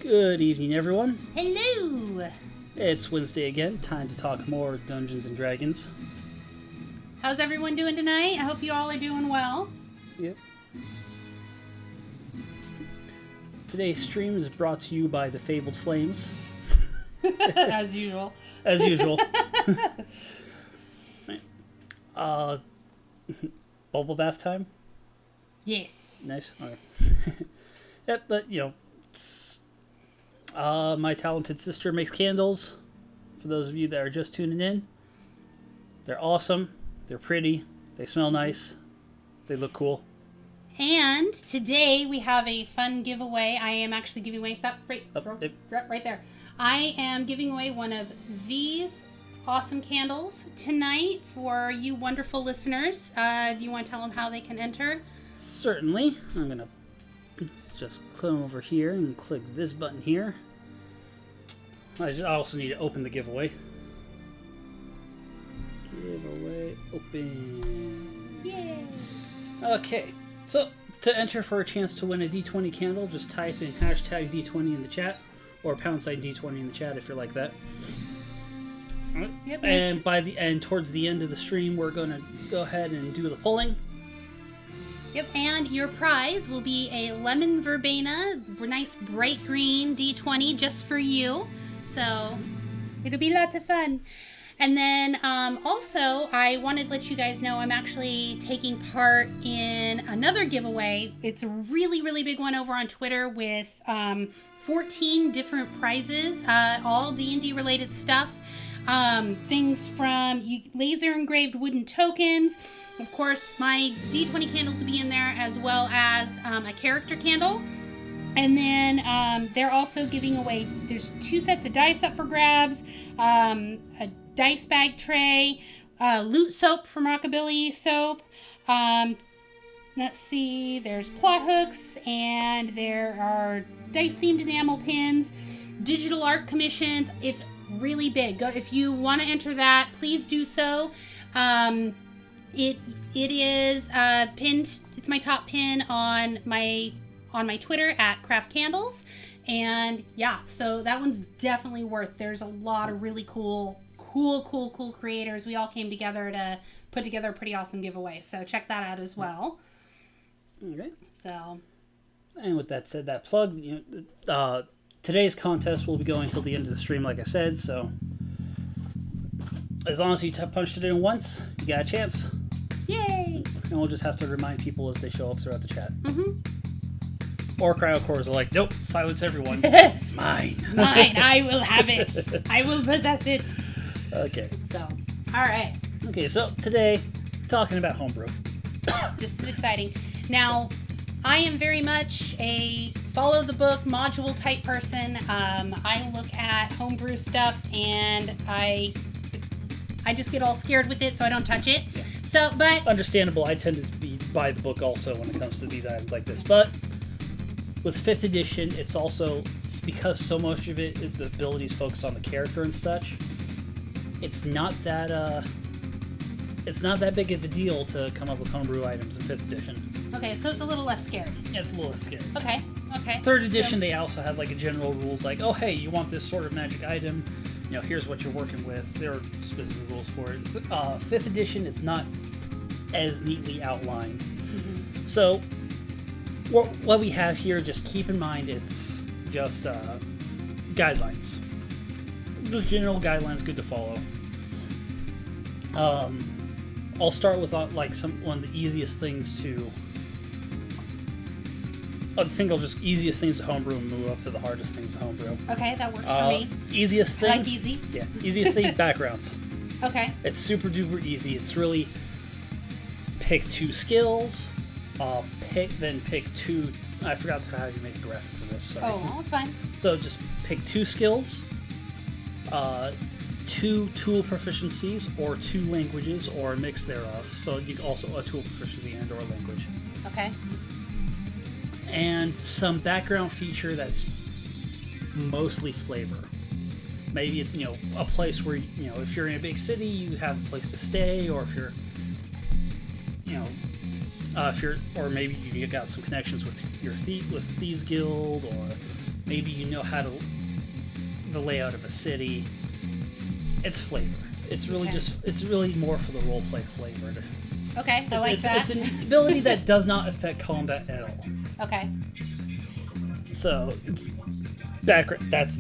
Good evening, everyone. Hello! It's Wednesday again. Time to talk more Dungeons and Dragons. How's everyone doing tonight? I hope you all are doing well. Yep. Today's stream is brought to you by the Fabled Flames. As usual. As usual. Bubble bath time? Yes. Nice. Okay. Yep, but, my talented sister makes candles. For those of you that are just tuning in, they're awesome. They're pretty. They smell nice. They look cool. And today we have a fun giveaway. I am actually giving away, right there. I am giving away one of these awesome candles tonight for you wonderful listeners. Do you want to tell them how they can enter? Certainly. I'm going to just come over here and click this button here. I also need to open the giveaway. Giveaway open. Yay! Okay, so to enter for a chance to win a D20 candle, just type in hashtag D20 in the chat, or # D20 in the chat if you're like that. All right. Yep, and by the end, towards the end of the stream, we're going to go ahead and do the polling. Yep, and your prize will be a lemon verbena, nice bright green D20 just for you. So it'll be lots of fun. And then also, I wanted to let you guys know I'm actually taking part in another giveaway. It's a really, really big one over on Twitter with 14 different prizes, all D&D related stuff. Things from laser engraved wooden tokens. Of course, my D20 candles will be in there, as well as a character candle. And then they're also giving away, there's 2 sets of dice up for grabs, a dice bag tray, loot soap from Rockabilly Soap. Let's see, there's plot hooks, and there are dice-themed enamel pins, digital art commissions. It's really big. If you want to enter that, please do so. It is pinned. It's my top pin on my Twitter at Craft Candles, and yeah, so that one's definitely worth. There's a lot of really cool creators. We all came together to put together a pretty awesome giveaway. So check that out as well. Okay. So. And with that said, that plug, today's contest will be going till the end of the stream, like I said. So as long as you punched it in once, you got a chance. Yay! And we'll just have to remind people as they show up throughout the chat. Mm-hmm. Or cryocores are like, nope, silence everyone. It's mine. Mine. I will have it. I will possess it. Okay. So, all right. Okay, so today, talking about Homebrew. This is exciting. Now, I am very much a follow the book module type person. I look at Homebrew stuff and I just get all scared with it, so I don't touch it. Yeah. So, but understandable. I tend to be by the book also when it comes to these items like this. But with 5th edition, it's because so much of it is the abilities focused on the character and such. It's not that big of a deal to come up with Homebrew items in 5th edition. okay, so it's a little less scary. Yeah, it's a little less scary. Okay. 3rd edition, they also have like a general rules like, oh hey, you want this sort of magic item, here's what you're working with. There are specific rules for it. 5th edition, it's not as neatly outlined. Mm-hmm. So what we have here, just keep in mind, it's just guidelines. Just general guidelines, good to follow. I'll start with one of the easiest things to. I think easiest things to homebrew and move up to the hardest things to homebrew. Okay, that works for me. Easiest thing. I like easy. Yeah, easiest thing. Backgrounds. Okay. It's super duper easy. It's really pick 2 skills. Pick 2. I forgot how you make a graphic for this. Sorry. Oh, it's fine. So just pick 2 skills, 2 tool proficiencies, or 2 languages, or a mix thereof. So you also a tool proficiency and or a language. Okay. And some background feature that's mostly flavor. Maybe it's a place where if you're in a big city, you have a place to stay, or if you're or maybe you got some connections with your Thieves Guild, or maybe you know how to the layout of a city. It's flavor. It's really it's really more for the roleplay flavor. Okay, I like that. It's an ability that does not affect combat at all. Okay. So it's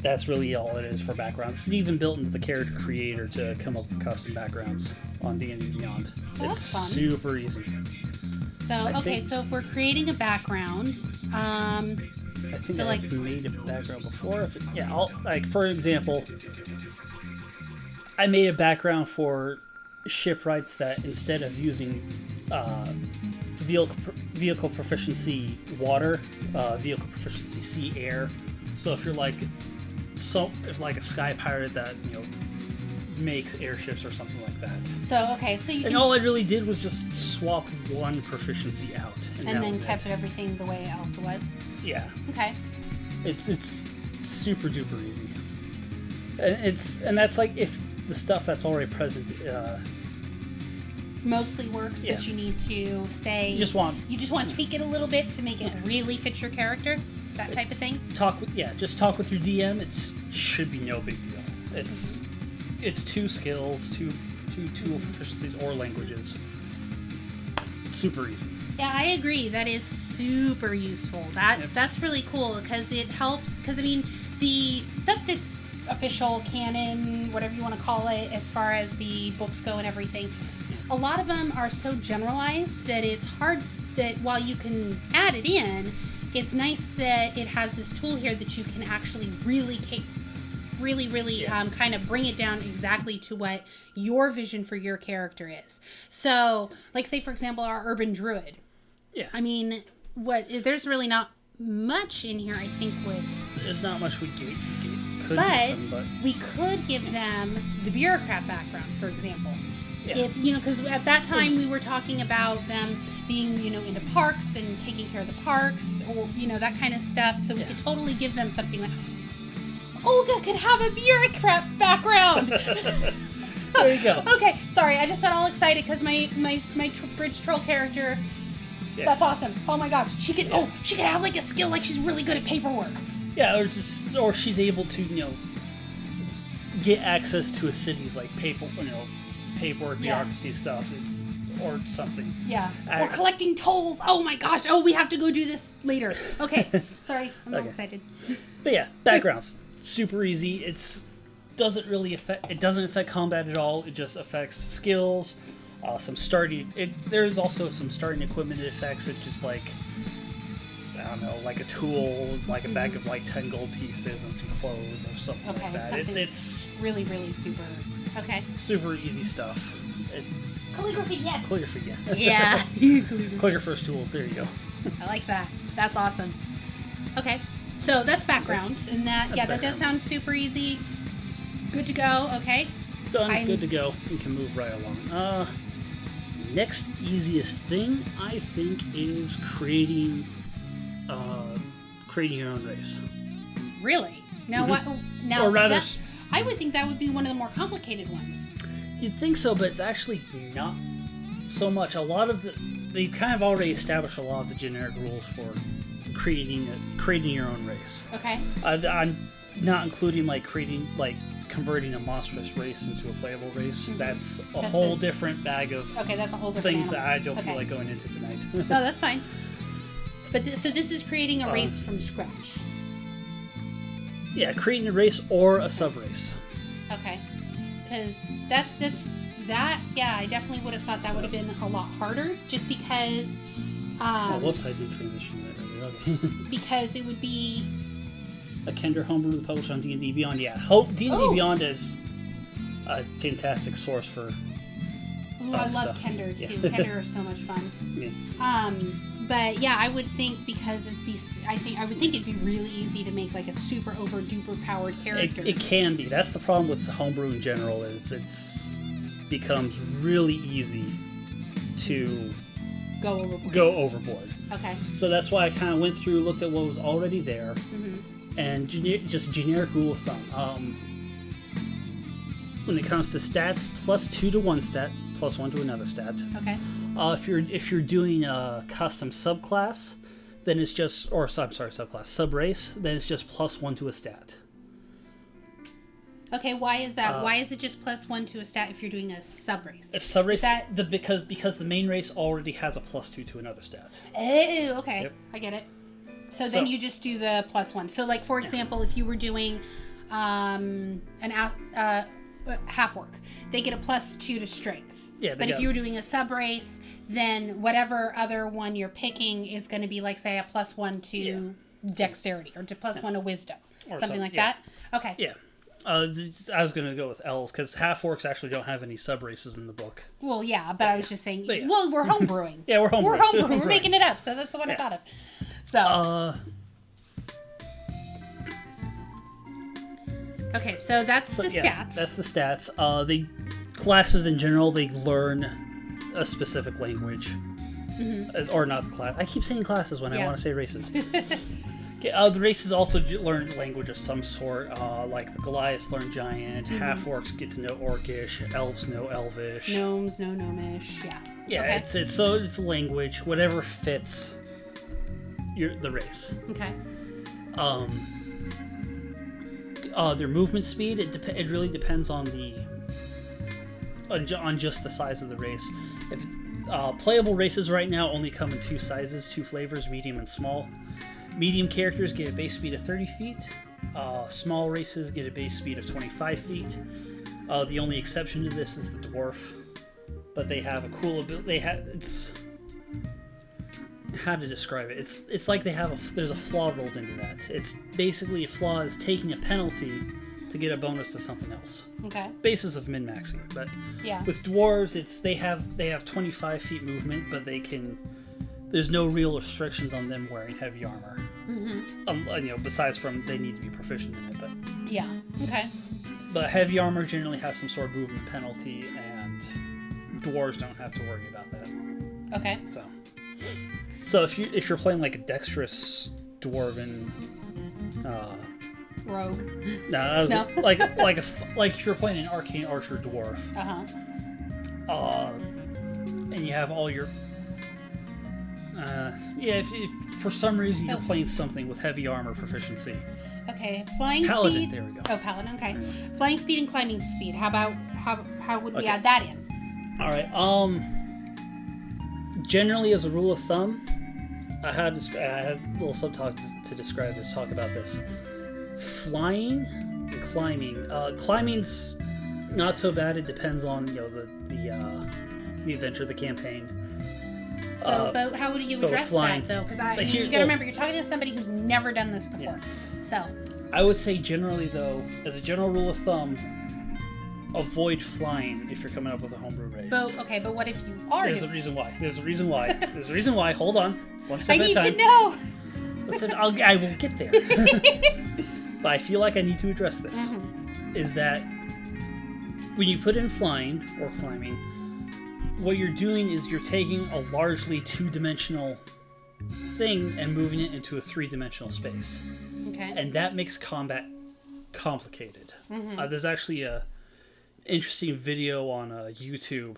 that's really all it is for backgrounds. It's even built into the character creator to come up with custom backgrounds on D&D Beyond. Well, it's that's fun. super easy. So so if we're creating a background, I think I've made a background before. I'll, for example, I made a background for shipwrights that instead of using vehicle proficiency water, vehicle proficiency sea air. So if you're like a sky pirate that makes airships or something like that. So you and all I really did was just swap one proficiency out, and then kept everything the way else was. Yeah. Okay. It's super duper easy, and that's like if the stuff that's already present mostly works, but you need to say you just want to tweak it a little bit to make it really fit your character, that type of thing. Just talk with your DM. It should be no big deal. It's 2 skills, two tool proficiencies or languages. Super easy. Yeah, I agree. That is super useful. That's really cool because it helps. Because I mean, the stuff that's official, canon, whatever you want to call it, as far as the books go and everything, a lot of them are so generalized that it's hard. That while you can add it in, it's nice that it has this tool here that you can actually really kind of bring it down exactly to what your vision for your character is. So, like, say for example, our urban druid. Yeah. I mean, there's really not much in here. I think there's not much we could but give them, but we could give them the bureaucrat background, for example. Yeah. If because at that time we were talking about them being into parks and taking care of the parks, or that kind of stuff. So we could totally give them something like, Olga could have a bureaucrat background. There you go. Okay, sorry, I just got all excited because my bridge troll character. Yeah. That's awesome. Oh my gosh, she could have like a skill like she's really good at paperwork. Yeah, or she's able to get access to a city's like paperwork, bureaucracy stuff. Or something. Yeah. Or collecting tolls. Oh my gosh. Oh, we have to go do this later. Okay. Sorry, I'm all excited. But yeah, backgrounds. Super easy. It doesn't affect combat at all. It just affects skills. There's also some starting equipment effects. It's just like, I don't know, like a tool, like a bag of like 10 gold pieces and some clothes or something like that. It's really, really super. Okay. Super easy stuff. Calligraphy, yes. Calligraphy, yeah. Yeah. Calligrapher's tools. There you go. I like that. That's awesome. Okay. So that's backgrounds, and that does sound super easy. Good to go. Okay. Done. Good to go. We can move right along. Next easiest thing I think is creating your own race. Really? Now what? Now, or rather, I would think that would be one of the more complicated ones. You'd think so, but it's actually not so much. They've kind of already established a lot of the generic rules for creating your own race. Okay. I'm not including converting a monstrous race into a playable race. Mm-hmm. That's a whole different bag of that's a whole different things that I don't feel like going into tonight. No, that's fine. But so this is creating a race from scratch. Yeah, creating a race or a sub race. Okay. Because that's I definitely would have thought that would have been a lot harder, just because. Whoops! I did transition that earlier. Okay. Because it would be a Kender homebrew published on D&D Beyond. Yeah, D&D Beyond is a fantastic source for. I love Kender too. Kender is so much fun. Yeah. But yeah, I would think because I would think it'd be really easy to make like a super over duper powered character. It can be. That's the problem with homebrew in general, is becomes really easy to go overboard. Okay. So that's why I kind of went through, looked at what was already there, and just generic rule of thumb. When it comes to stats, +2 to one stat, +1 to another stat. Okay. If you're doing a custom subclass, then it's just, or I'm sorry, subclass, subrace, then it's just +1 to a stat. Okay, why is that? Why is it just +1 to a stat if you're doing a subrace? If subrace, because the main race already has a +2 to another stat. Oh, okay. Yep. I get it. So then you just do the +1. So, like, for example, if you were doing an half orc, they get a +2 to strength. Yeah, but if you were doing a subrace, then whatever other one you're picking is going to be, like, say, a +1 to dexterity or to +1 to wisdom. Or something like that? Okay. Yeah. I was going to go with elves, because half-orcs actually don't have any sub-races in the book. Well, yeah, but I was just saying, well, we're homebrewing. Yeah, we're homebrewing. We're homebrewing. We're making it up, so that's the one I thought of. So. Okay, so that's the stats. That's the stats. The classes in general, they learn a specific language. Or not the class. I keep saying classes when I want to say races. The races also learn language of some sort, like the Goliaths learn Giant, half-orcs get to know Orcish, elves know Elvish. Gnomes know Gnomish, Yeah, okay. it's language, whatever fits the race. Okay. Their movement speed, it really depends on just the size of the race. If playable races right now only come in 2 sizes, 2 flavors, medium and small. Medium characters get a base speed of 30 feet. Small races get a base speed of 25 feet. The only exception to this is the dwarf, but they have a cool ability. It's how to describe it. It's like there's a flaw rolled into that. It's basically a flaw is taking a penalty to get a bonus to something else. Okay. Basis of min-maxing, but with dwarves, they have 25 feet movement, but they can. There's no real restrictions on them wearing heavy armor. Besides from they need to be proficient in it. But okay. But heavy armor generally has some sort of movement penalty, and dwarves don't have to worry about that. Okay. So if you're playing like a dexterous dwarven rogue. No. Like if you're playing an arcane archer dwarf. And you have all your. If for some reason you're playing something with heavy armor proficiency. Okay, flying Paladin, speed. there we go. Oh, Paladin. Okay, flying speed and climbing speed. How would we add that in? All right. Generally, as a rule of thumb, I had a little subtalk to describe this. Talk about this. Flying and climbing. Climbing's not so bad. It depends on the adventure, the campaign. So, but how would you address that though? Because you got to remember, you're talking to somebody who's never done this before. So, I would say generally though, as a general rule of thumb, avoid flying if you're coming up with a homebrew race. But what if you are? There's a reason why. Hold on. One step at a time. I need to know. Listen, I will get there. But I feel like I need to address this. Is that when you put in flying or climbing, what you're doing is you're taking a largely 2-dimensional thing and moving it into a 3-dimensional space. Okay. And that makes combat complicated. There's actually a interesting video on YouTube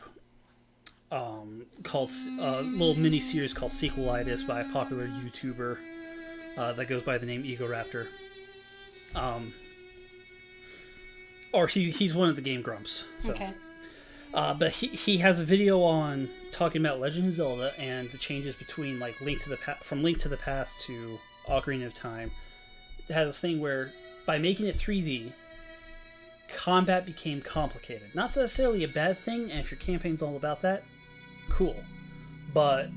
called a little mini series called Sequelitis by a popular YouTuber that goes by the name Ego Raptor. Or he's one of the Game Grumps. So. Okay. But he has a video on talking about Legend of Zelda and the changes between like from Link to the Past to Ocarina of Time. It has this thing where by making it 3D, combat became complicated. Not necessarily a bad thing, and if your campaign's all about that, cool. But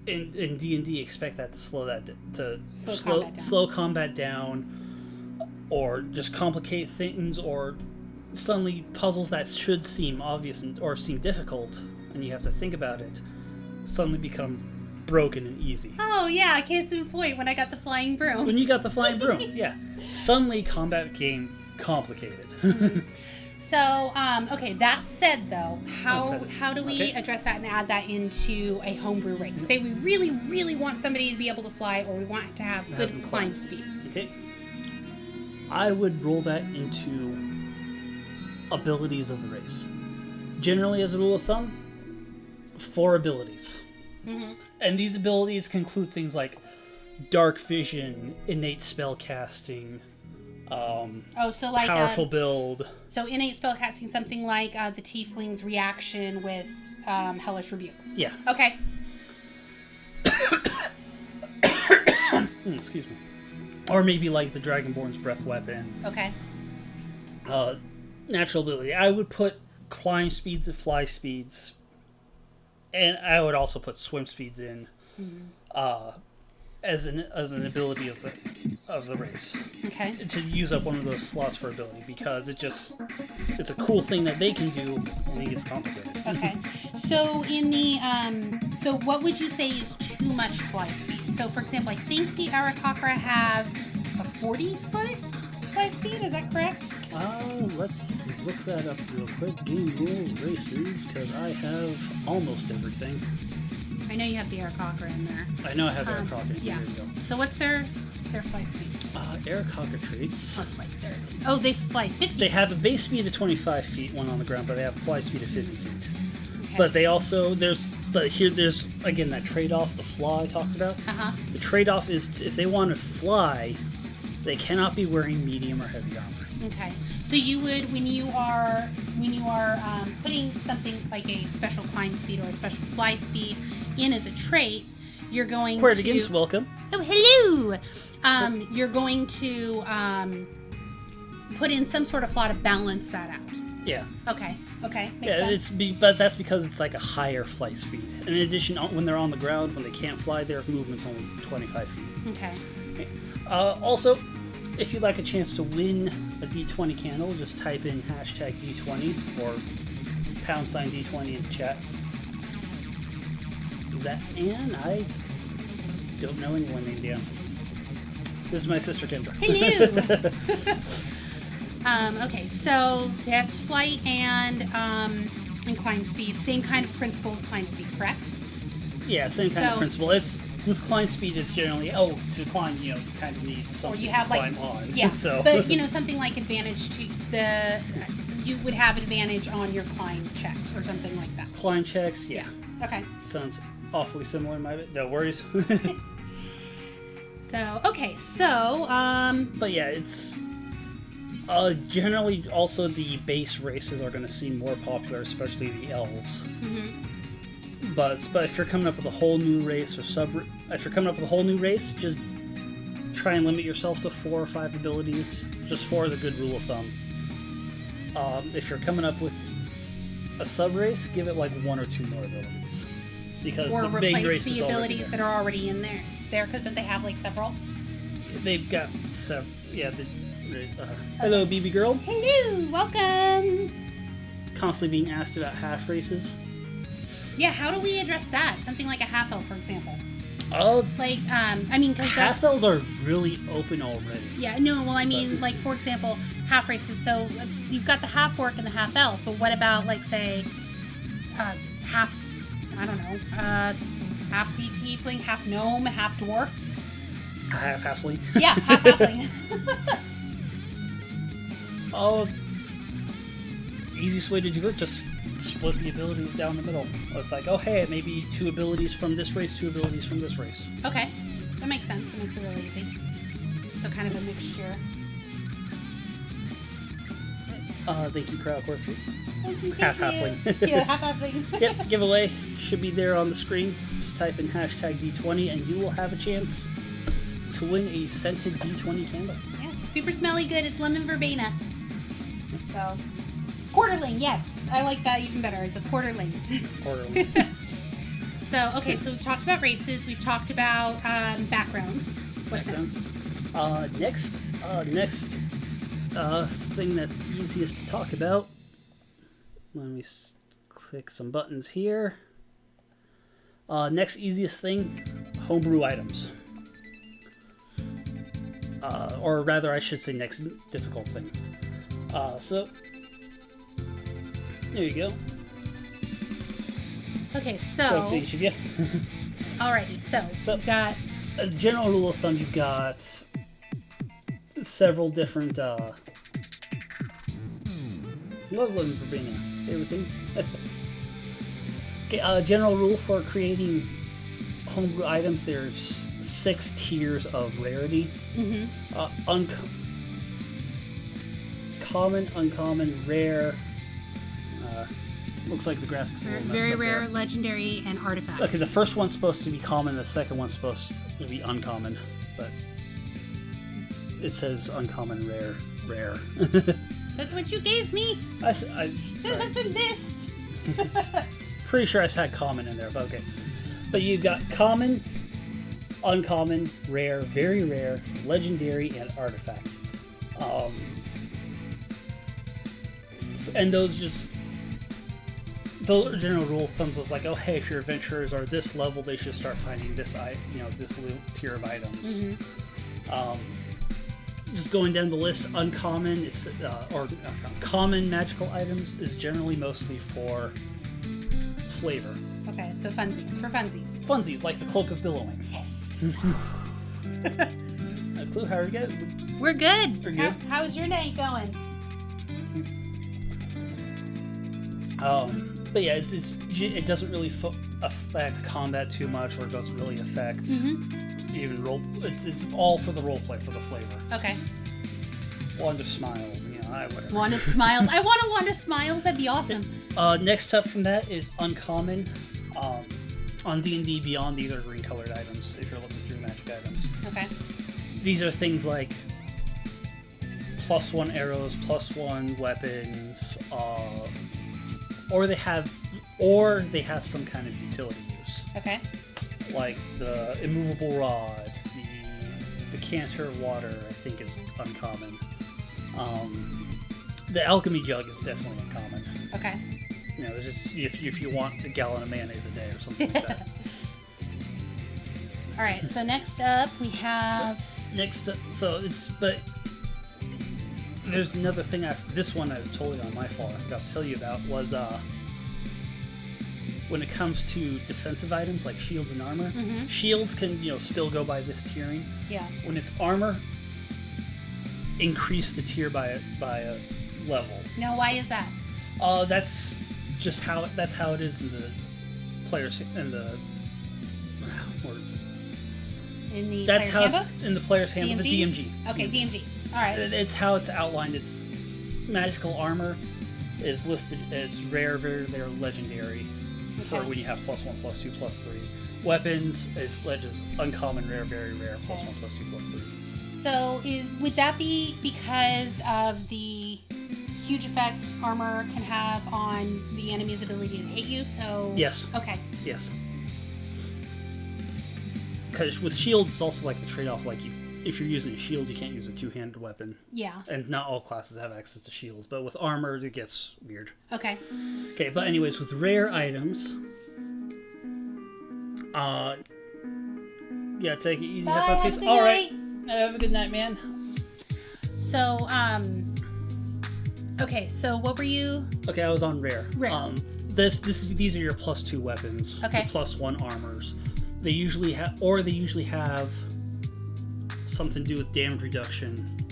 in D&D, expect that to slow combat down, or just complicate things, or suddenly puzzles that should seem obvious or seem difficult, and you have to think about it, suddenly become broken and easy. Oh yeah, case in point, when I got the flying broom. When you got the flying broom, yeah. Suddenly combat became complicated. So, okay, that said though, how do we address that and add that into a homebrew race? Say we really, really want somebody to be able to fly, or we want to have good climb speed. Okay. I would roll that into abilities of the race. Generally, as a rule of thumb, 4 abilities. And these abilities can include things like dark vision, innate spell casting, so like powerful build. So innate spellcasting, something like the Tiefling's reaction with Hellish Rebuke. Yeah. Okay. Excuse me. Or maybe like the Dragonborn's breath weapon. Okay. Natural ability. I would put climb speeds and fly speeds, and I would also put swim speeds in. As an ability of the race. Okay. To use up one of those slots for ability, because it's a cool thing that they can do, and it gets complicated. Okay. So in the so what would you say is too much fly speed? So for example, I think the ddb.ac have a 40-foot fly speed. Is that correct? Let's look that up real quick. Game rules races, because I have almost everything. I know you have the ddb.ac in there. I know I have ddb.ac. Yeah. There you go. So what's their fly speed? ddb.ac traits. Oh, there it is. Oh, they fly 50. They have a base speed of 25 feet when on the ground, but they have a fly speed of 50 feet. Okay. But there's again that trade-off, the flaw I talked about. The trade-off is if they want to fly, they cannot be wearing medium or heavy armor. Okay. So you would, when you are putting something like a special climb speed or a special fly speed in as a trait, you're going Queer to... Games, welcome. Oh, hello! You're going to put in some sort of flaw to balance that out. Yeah. Okay. Makes sense. But that's because it's like a higher flight speed. In addition, when they're on the ground, when they can't fly, their movement's only 25 feet. Okay. Also, if you'd like a chance to win a D20 candle, just type in #D20 or #D20 in the chat. Is that Anne? I don't know anyone named Anne. This is my sister Kendra. Hello! Okay, so that's flight and climb speed. Same kind of principle with climb speed, correct? Yeah, same kind of principle. It's with climb speed is generally to climb, you kind of need something to climb on. Yeah. So. But something like advantage to you would have advantage on your climb checks or something like that. Climb checks, yeah. Okay. Sounds awfully similar in my no worries. But yeah, it's generally also the base races are going to seem more popular, especially the elves. But if you're coming up with a whole new race if you're coming up with a whole new race, just try and limit yourself to 4 or 5 abilities. Just 4 is a good rule of thumb. If you're coming up with a sub race, give it like 1 or 2 more abilities, because or the replace main race the is abilities that are already in there. Because don't they have like several? They've got several. Yeah. Hello, BB girl. Hello, welcome. Constantly being asked about half races. Yeah, how do we address that? Something like a half elf, for example. Because half elves are really open already. Yeah, no, well, like, for example, half races. So you've got the half orc and the half elf, but what about, like, say, half, I don't know, half the tiefling, half gnome, half dwarf? Half halfling. Yeah, half halfling. Easiest way to do it, just split the abilities down the middle. It's like, oh hey, maybe 2 abilities from this race, 2 abilities from this race. Okay, that makes sense. It makes it real easy. So kind of a mixture. Thank you, Crowdcore 3. Half halfling. Yeah, half halfling. Yep, giveaway should be there on the screen. Just type in #D20 and you will have a chance to win a scented D20 candle. Yeah, super smelly good. It's lemon verbena. So, quarterling, yes. I like that even better. It's a quarterling. Quarterling. So we've talked about races. We've talked about backgrounds. What's next? Next thing that's easiest to talk about. Let me click some buttons here. Next easiest thing, homebrew items. Or rather, I should say next difficult thing. So, there you go. Okay, so... to each of you. Alrighty, so we've got... As a general rule of thumb, you've got several different, love lemon verbena. Everything. Okay, general rule for creating homebrew items, there's 6 tiers of rarity. Common, uncommon, rare. Looks like the graphics are a little messed Very up rare, there. legendary, and artifact. Okay, the first one's supposed to be common, the second one's supposed to be uncommon, but it says uncommon, rare. That's what you gave me. It was the list. Pretty sure I had common in there, but okay. But you've got common, uncommon, rare, very rare, legendary, and artifact. And those are general rule of thumbs of like, oh hey, if your adventurers are this level, they should start finding this this tier of items. Just going down the list, uncommon common magical items is generally mostly for flavor. Okay, so funsies, for funsies. Funsies, like the Cloak of Billowing. Yes. Clue, how are you guys? We're good. We're good. How's your night going? But yeah, it doesn't really affect combat too much, or it doesn't really affect even role. It's all for the role play, for the flavor. Okay. Wand of Smiles, whatever. Wand of Smiles. I want a Wand of Smiles. That'd be awesome. Next up from that is uncommon. On D&D Beyond, these are green-colored items. If you're looking through magic items. Okay. These are things like +1 arrows, +1 weapons, or they have some kind of utility use. Okay. Like the immovable rod, the decanter of water, I think is uncommon. The alchemy jug is definitely uncommon. Okay. Just if you want a gallon of mayonnaise a day or something like that. All right. So next up we have. But there's another thing. This one is totally on my fault. I forgot to tell you about was when it comes to defensive items like shields and armor. Shields can still go by this tiering. Yeah. When it's armor, increase the tier by a level. Now, why is that? That's just how it is in the players in the words. In the That's player's how handbook? it's in the player's handbook. The DMG. Okay, DMG. All right. It's how it's outlined. It's magical armor is listed as rare, very rare, legendary for when you have +1, +2, +3. Weapons is uncommon, rare, very rare, +1, +2, +3. So would that be because of the huge effect armor can have on the enemy's ability to hit you? So Yes. Okay. Yes. Because with shields, it's also like the trade-off. Like if you're using a shield, you can't use a two-handed weapon. Yeah. And not all classes have access to shields, but with armor, it gets weird. Okay. Okay, but anyways, with rare items, take it easy. Bye, Have have a fun. good All right. night. Have a good night, man. So, okay, so what were you? Okay, I was on rare. Rare. These are your +2 weapons. Okay. Your +1 armors. They usually have something to do with damage reduction,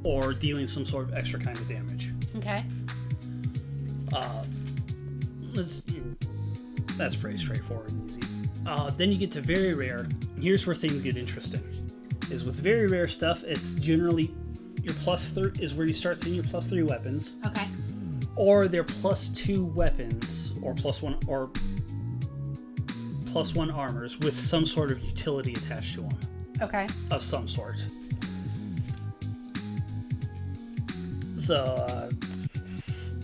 or dealing some sort of extra kind of damage. Okay. That's pretty straightforward and easy. Then you get to very rare. Here's where things get interesting. Is with very rare stuff, it's generally your +3 is where you start seeing your +3 weapons. Okay. Or their +2 weapons, or +1 armors with some sort of utility attached to them. Okay. Of some sort. So,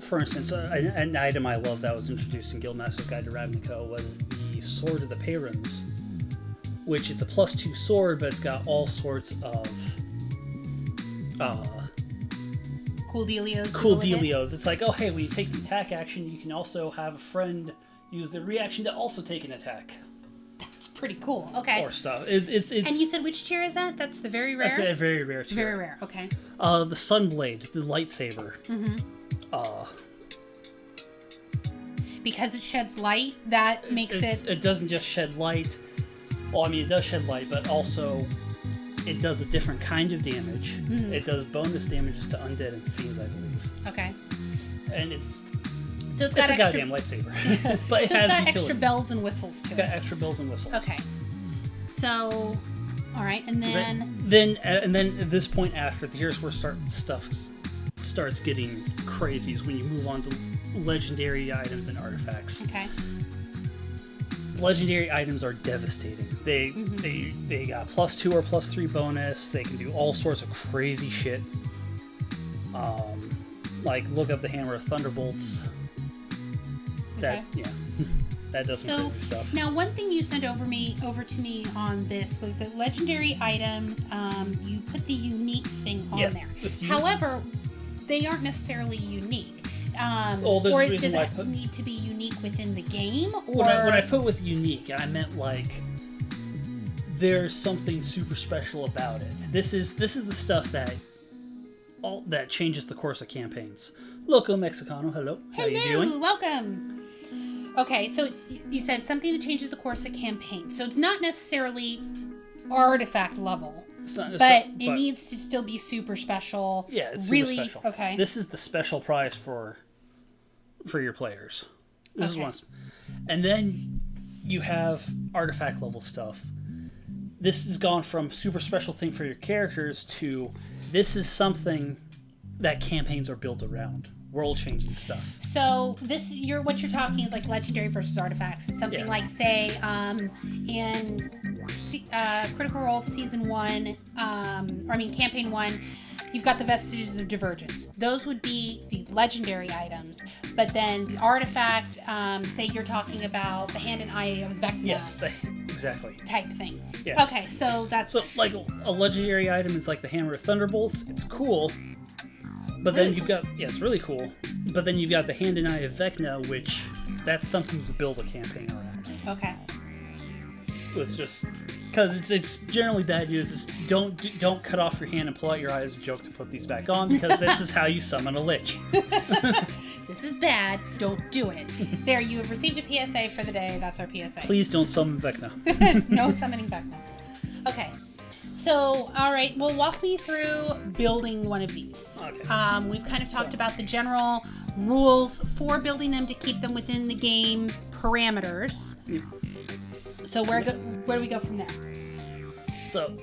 for instance, an item I love that was introduced in Guildmaster's Guide to Ravnica was the Sword of the Payrons, which is a +2 sword, but it's got all sorts of cool dealios. Cool dealios. It's like, oh hey, when you take the attack action, you can also have a friend use the reaction to also take an attack. That's pretty cool. Okay. Or stuff. It's And you said which tier is that? That's the very rare? That's a very rare tier. Very rare. Okay. The Sunblade, the lightsaber. Because it sheds light, that makes it... It doesn't just shed light. Well, I mean, it does shed light, but also it does a different kind of damage. It does bonus damages to undead and fiends, I believe. Okay. And it's So it's got a extra... goddamn lightsaber. But it so has it's got utility. extra bells and whistles to it. It's got extra bells and whistles. Okay. So, all right, and then then at this point after, here's where stuff starts getting crazy. Is when you move on to legendary items and artifacts. okay. Legendary items are devastating. They got +2 or +3 bonus. They can do all sorts of crazy shit. Like look up the Hammer of Thunderbolts. That that does some crazy stuff. Now, one thing you sent over to me on this was that legendary items, you put the unique thing on there. However, they aren't necessarily unique. Or does it need to be unique within the game? Or when I put with unique, I meant like there's something super special about it. This is the stuff that changes the course of campaigns. Loco Mexicano, hello. How you doing? Welcome. Okay, so you said something that changes the course of campaign. So it's not necessarily artifact level. But it needs to still be super special. Yeah, it's really super special. Okay. This is the special prize for your players. This is one. And then you have artifact level stuff. This has gone from super special thing for your characters to this is something that campaigns are built around. World-changing stuff. So what you're talking is like legendary versus artifacts. It's something like, say, in Critical Role Season 1, Campaign 1, you've got the Vestiges of Divergence. Those would be the legendary items. But then the artifact, say you're talking about the Hand and Eye of Vecna. Yes, exactly. Type thing. Yeah. Okay, so that's... So, like, a legendary item is like the Hammer of Thunderbolts. It's cool. But then you've got... Yeah, it's really cool. But then you've got the Hand and Eye of Vecna, which... That's something to build a campaign around. Okay. It's just... Because it's generally bad news. Is don't cut off your hand and pull out your eye as a joke to put these back on, because this is how you summon a lich. This is bad. Don't do it. There, you have received a PSA for the day. That's our PSA. Please don't summon Vecna. No summoning Vecna. Okay. So, all right. Well, walk me through building one of these. Okay. We've kind of talked about the general rules for building them to keep them within the game parameters. Yep. So where do we go from there? So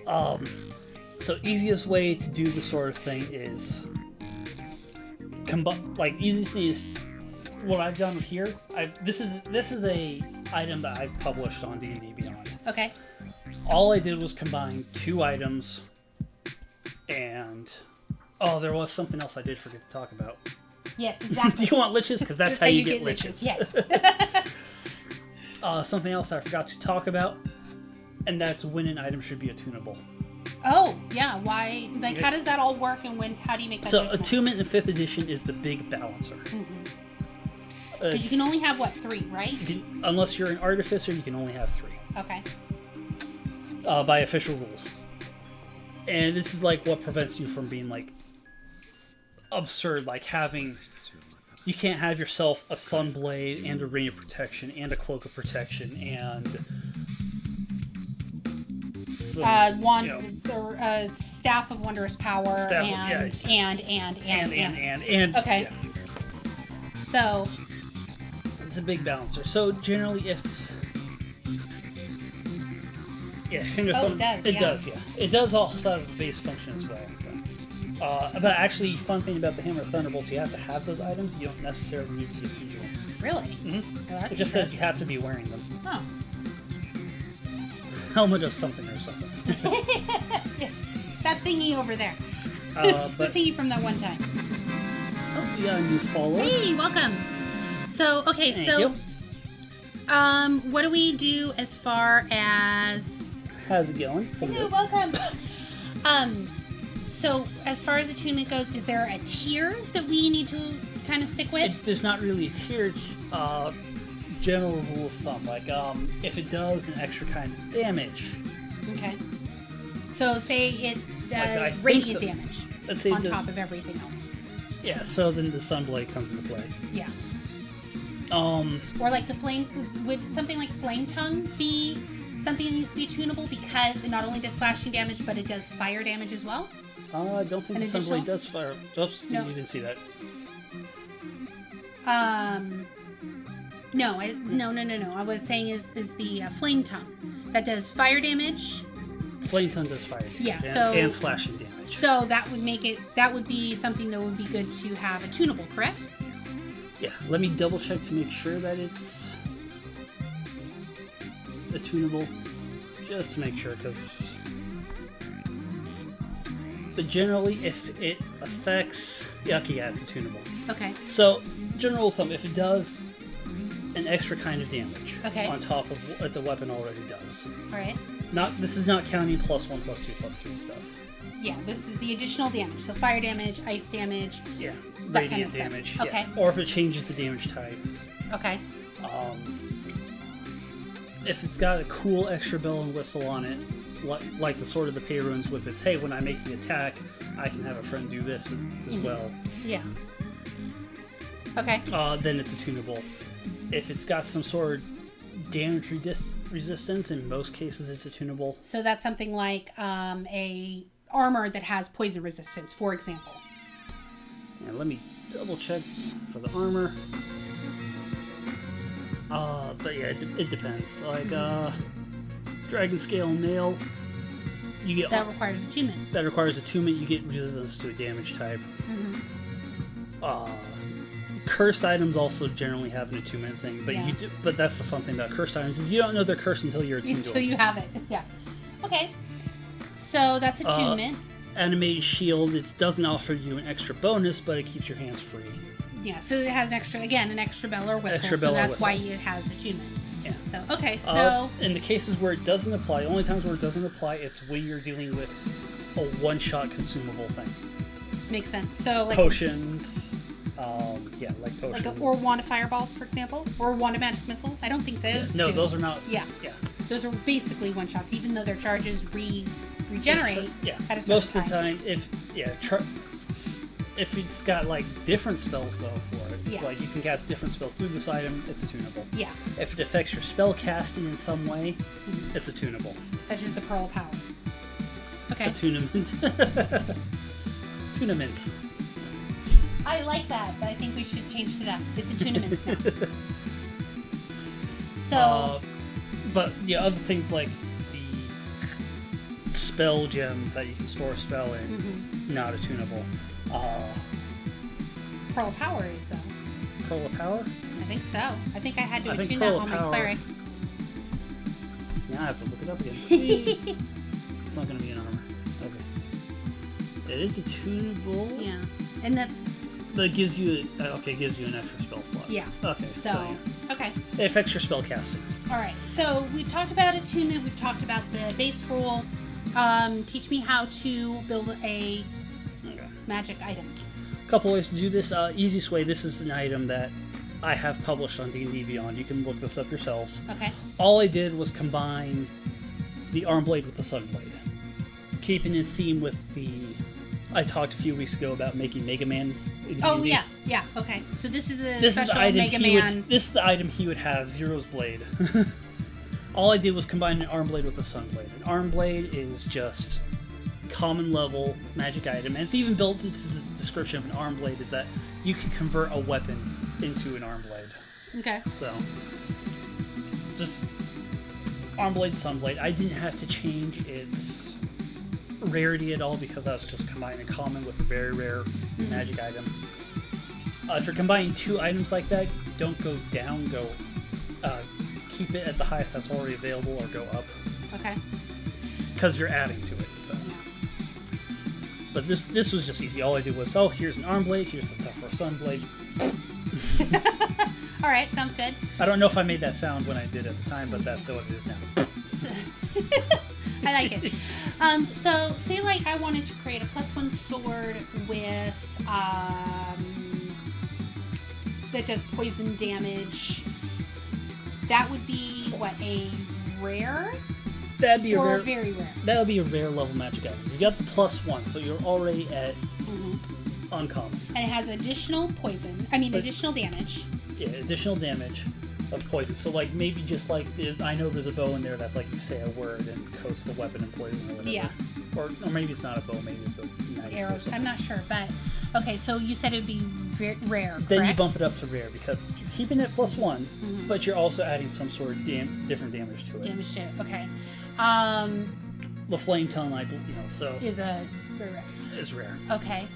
easiest way to do this sort of thing is easiest thing is what I've done here. This is a item that I've published on D&D Beyond. Okay. All I did was combine 2 items, and there was something else I did forget to talk about. Yes, exactly. Do you want liches? Because that's how you get liches. Yes. Something else I forgot to talk about, and that's when an item should be attunable. Oh, yeah. Why? Like, how does that all work, and how do you make that judgment? Attunement in 5th edition is the big balancer. Because you can only have, 3, right? Unless you're an artificer, you can only have 3. Okay. By official rules. And this is, what prevents you from being, absurd, having... You can't have yourself a Sunblade and a Ring of Protection and a Cloak of Protection and Staff of Wondrous Power and. Okay. Yeah. So it's a big balancer. So generally, it's it does. It does also have a base function as well. But actually, fun thing about the Hammer of Thunderbolts, you have to have those items. You don't necessarily need to get to them. Really? Mm-hmm. Oh, it just says you have to be wearing them. Oh. Helmet of something or something. That thingy over there. The thingy from that one time. Oh, we got a new follower. Hey, welcome. So, okay, Thank you. What do we do as far as... How's it going? Hello, welcome. So, as far as attunement goes, is there a tier that we need to kind of stick with? There's not really a tier. It's general rule of thumb. If it does an extra kind of damage. Okay. So, say it does radiant damage on top of everything else. Yeah, so then the Sunblade comes into play. Yeah. Or the flame... Would something like Flame Tongue be something that needs to be tunable because it not only does slashing damage, but it does fire damage as well? I don't think the Sunblade does fire. Oops, no. You didn't see that. No. I was saying is the Flame Tongue. That does fire damage. Flame tongue does fire damage. Yeah, And slashing damage. So that would make it. That would be something that would be good to have attunable, correct? Yeah. Let me double check to make sure that it's attunable, just to make sure, because. But generally, if it affects... Yeah, okay, yeah, it's attunable. Okay. So, general thumb, if it does an extra kind of damage on top of what the weapon already does. Alright. This is not counting +1, +2, +3 stuff. Yeah, this is the additional damage. So fire damage, ice damage. Yeah, that radiant kind of damage. Stuff. Yeah. Okay. Or if it changes the damage type. Okay. If it's got a cool extra bell and whistle on it, like the Sword of the Pay Runes with its, hey, when I make the attack, I can have a friend do this as well. Yeah. Okay. Then it's attunable. If it's got some sort of damage resistance, in most cases it's attunable. So that's something like a armor that has poison resistance, for example. And let me double check for the armor. But yeah, it depends. Like, Dragon Scale Nail, you get... That requires attunement. That requires attunement. You get resistance to a damage type. Cursed items also generally have an attunement thing, but but that's the fun thing about cursed items is you don't know they're cursed until you're attuned to Until it. you have it, yeah. Okay. So that's attunement. Animated Shield, it doesn't offer you an extra bonus, but it keeps your hands free. Yeah, so it has an extra bell or whistle, Extra bell so or that's whistle. why it has attunement. Yeah. So, okay, so... in the cases where it doesn't apply, only times where it doesn't apply, it's when you're dealing with a one-shot consumable thing. Makes sense. So, like... Potions, like potions. Like or wand of fireballs, for example? Or wand of magic missiles? I don't think those No, do. those are not... Yeah. Yeah. Those are basically one-shots, even though their charges regenerate at a certain Most of the time, if it's got like different spells though for it, it's like you can cast different spells through this item, it's attunable. Yeah. If it affects your spell casting in some way, it's attunable. Such as the Pearl of Power. Okay. Attunement. Attunements. I like that, but I think we should change to that. It's attunements now. So. But yeah, other things like the spell gems that you can store a spell in, not attunable. Pearl of Power is though. Pearl of Power? I think so. I think I had to I think attune Pearl that of on my Power- cleric. So now I have to look it up again. It's not going to be an armor. Okay. It is attunable. Yeah, and that's. But it gives you gives you an extra spell slot. Yeah. Okay. So yeah. okay. It affects your spell casting. All right. So we've talked about attunement. We've talked about the base rules. Teach me how to build a magic item. A couple ways to do this. Easiest way. This is an item that I have published on D&D Beyond. You can look this up yourselves. Okay. All I did was combine the arm blade with the sun blade, keeping in theme with the. I talked a few weeks ago about making Mega Man. In Oh D&D. yeah. Okay. So this is a This is special the item Mega he Man. would. This is the item he would have. Zero's blade. All I did was combine an arm blade with a sun blade. An arm blade is just common level magic item, and it's even built into the description of an arm blade is that you can convert a weapon into an arm blade. Okay. So, just arm blade, sun blade. I didn't have to change its rarity at all because I was just combining common with a very rare magic item. If you're combining two items like that, don't go down, keep it at the highest that's already available or go up. Okay. Because you're adding to it, so. Yeah. But this was just easy. All I did was, here's an arm blade, here's the stuff for a sun blade. All right, sounds good. I don't know if I made that sound when I did at the time, but that's what it is now. I like it. So, say like I wanted to create a +1 sword with that does poison damage. That would be what, a rare? That'd be or a rare. Very rare. That would be a rare level magic item. You got the +1, so you're already at uncommon. And it has additional poison. I mean, additional damage. Yeah, additional damage of poison. So, like, maybe just like, I know there's a bow in there that's like you say a word and coats the weapon in poison or whatever. Yeah. Or maybe it's not a bow, maybe it's a knife Arrow. or something. I'm not sure, but Okay, so you said it would be rare, correct? Then you bump it up to rare because you're keeping it +1, but you're also adding some sort of different damage to it. Damage to it, okay. The flame tongue, so is a very rare. Is rare. Okay.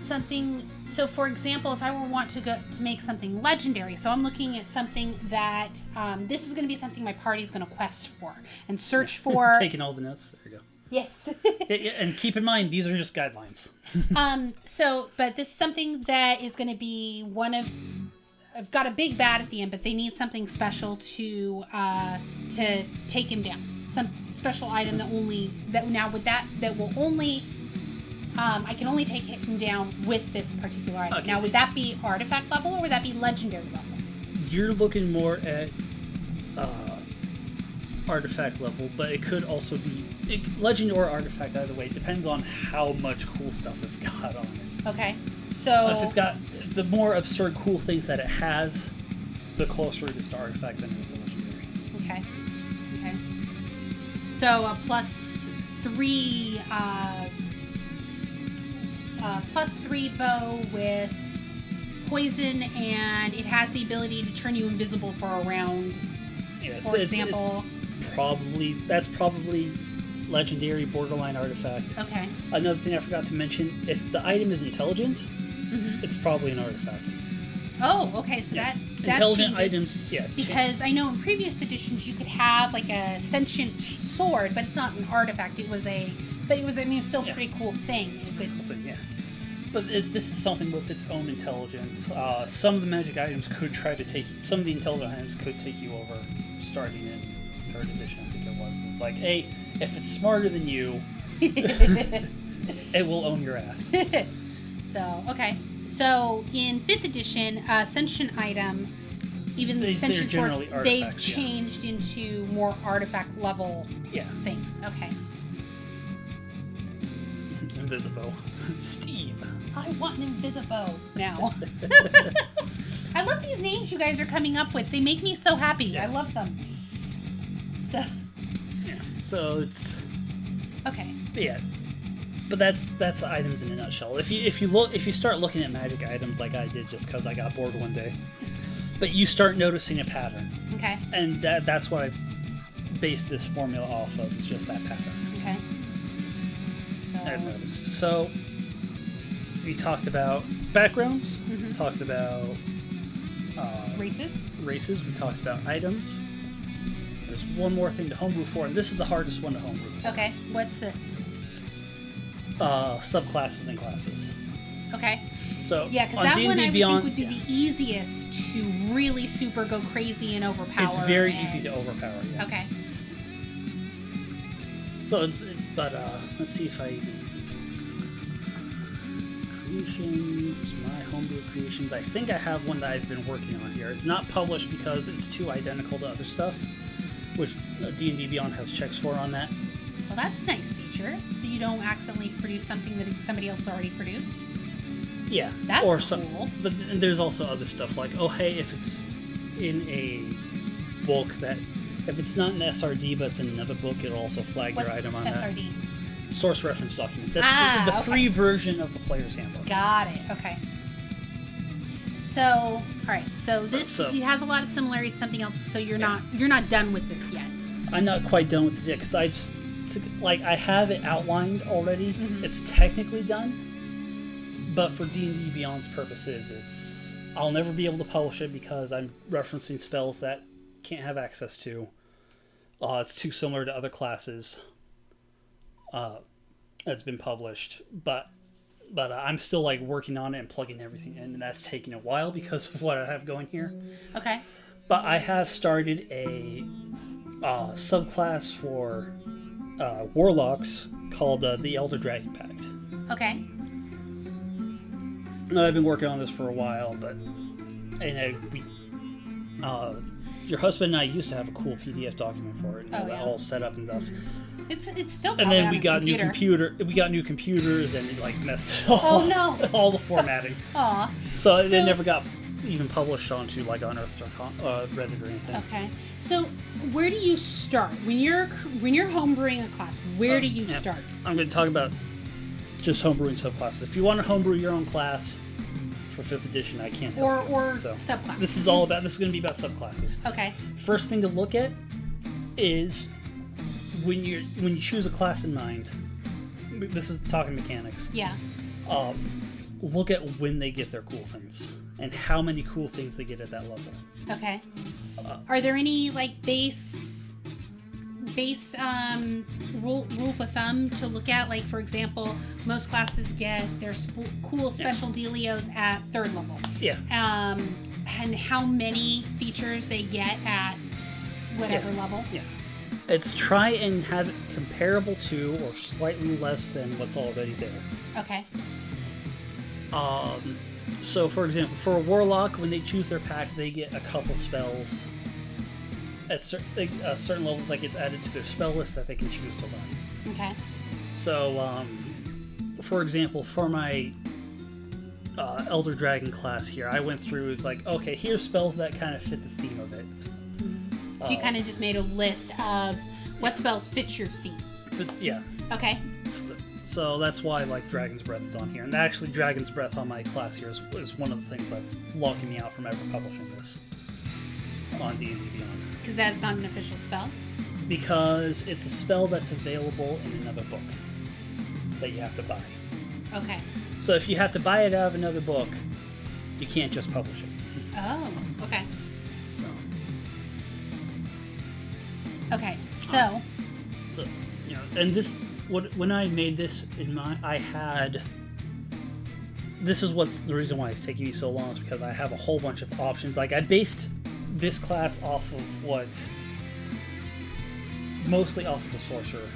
Something. So, for example, if I were want to make something legendary, so I'm looking at something that this is going to be something my party's going to quest for and search for. Taking all the notes. There you go. Yes. And keep in mind, these are just guidelines. But this is something that is going to be one of. I've got a big bad at the end, but they need something special to take him down. Some special item that will only. I can only take him down with this particular item. Okay. Now, would that be artifact level or would that be legendary level? You're looking more at artifact level, but it could also be legend or artifact either way. It depends on how much cool stuff it's got on it. Okay, so if it's got the more absurd cool things that it has, the closer it is to artifact than it is to legendary. Okay. So a +3. +3 bow with poison, and it has the ability to turn you invisible for a round. Yeah, for example, that's probably legendary borderline artifact. Okay. Another thing I forgot to mention: if the item is intelligent, it's probably an artifact. Oh, okay. So that intelligent changes, items, yeah. Because I know in previous editions you could have like a sentient sword, but it's not an artifact. It was still a pretty cool thing. Yeah. But this is something with its own intelligence. Some of the magic items could some of the intelligent items could take you over, starting in 3rd edition, I think it was. It's like, hey, if it's smarter than you, it will own your ass. So, okay. So, in 5th edition, sentient item, even the sentient swords, they've changed into more artifact level things. Okay. Invisibo. Steve. I want an Invisibo now. I love these names you guys are coming up with. They make me so happy. Yeah. I love them. So it's okay. Yeah. But that's items in a nutshell. If you start looking at magic items like I did just because I got bored one day, but you start noticing a pattern. Okay. And that's what I based this formula off of. It's just that pattern. Okay. I've noticed. So we talked about backgrounds. We talked about races. We talked about items. There's one more thing to homebrew for, and this is the hardest one to homebrew for. Okay. What's this? Subclasses and classes. Okay. So yeah, because that one I would think would be the easiest to really super go crazy and overpower. It's very easy to overpower. Yeah. Okay. So let's see if I even creations, my homebrew creations. I think I have one that I've been working on here. It's not published because it's too identical to other stuff, which D&D Beyond has checks for on that. Well, that's a nice feature. So you don't accidentally produce something that somebody else already produced. Yeah, that's cool. But there's also other stuff like, oh hey, if it's in a book that. If it's not an SRD, but it's in another book, it'll also flag your item on SRD? That. Source reference document. That's the free version of the player's handbook. Got it. Okay. So, all right. So it has a lot of similarities to something else. So you're not done with this yet. I'm not quite done with this yet because I have it outlined already. Mm-hmm. It's technically done, but for D&D Beyond's purposes, I'll never be able to publish it because I'm referencing spells that can't have access to. It's too similar to other classes that's been published, but I'm still working on it and plugging everything in, and that's taking a while because of what I have going here. Okay. But I have started a subclass for warlocks called the Elder Dragon Pact. Okay. I've been working on this for a while, your husband and I used to have a cool PDF document for it, all set up and stuff. It's still. And then we got new computers, and it messed it all. Oh no! All the formatting. Aw. So it never got even published onto Unearthed or Reddit or anything. Okay. So where do you start when you're homebrewing a class? Where do you start? I'm going to talk about just homebrewing subclasses. If you want to homebrew your own class for 5th edition, I can't tell you. Or So, subclasses. This is going to be about subclasses. Okay. First thing to look at is when you choose a class in mind. This is talking mechanics. Yeah. Look at when they get their cool things and how many cool things they get at that level. Okay. Are there any like base rules of thumb to look at? Like, for example, most classes get their cool special dealios at 3rd level. Yeah. And how many features they get at whatever level. Yeah. It's try and have it comparable to or slightly less than what's already there. Okay. So, for example, for a warlock, when they choose their pack, they get a couple spells at certain levels that gets added to their spell list that they can choose to learn. Okay. So, for example, for my Elder Dragon class here, I went through, it's like, okay, here's spells that kind of fit the theme of it. So you kind of just made a list of what spells fit your theme. Yeah. Okay. So that's why, like, Dragon's Breath is on here. And actually, Dragon's Breath on my class here is one of the things that's locking me out from ever publishing this on D&D Beyond. Because that's not an official spell? Because it's a spell that's available in another book that you have to buy. Okay. So if you have to buy it out of another book, you can't just publish it. Oh, okay. So. Okay, so, you know, and this, when I made this in this is what's the reason why it's taking me so long, is because I have a whole bunch of options. Like, I based this class mostly off of the sorcerer,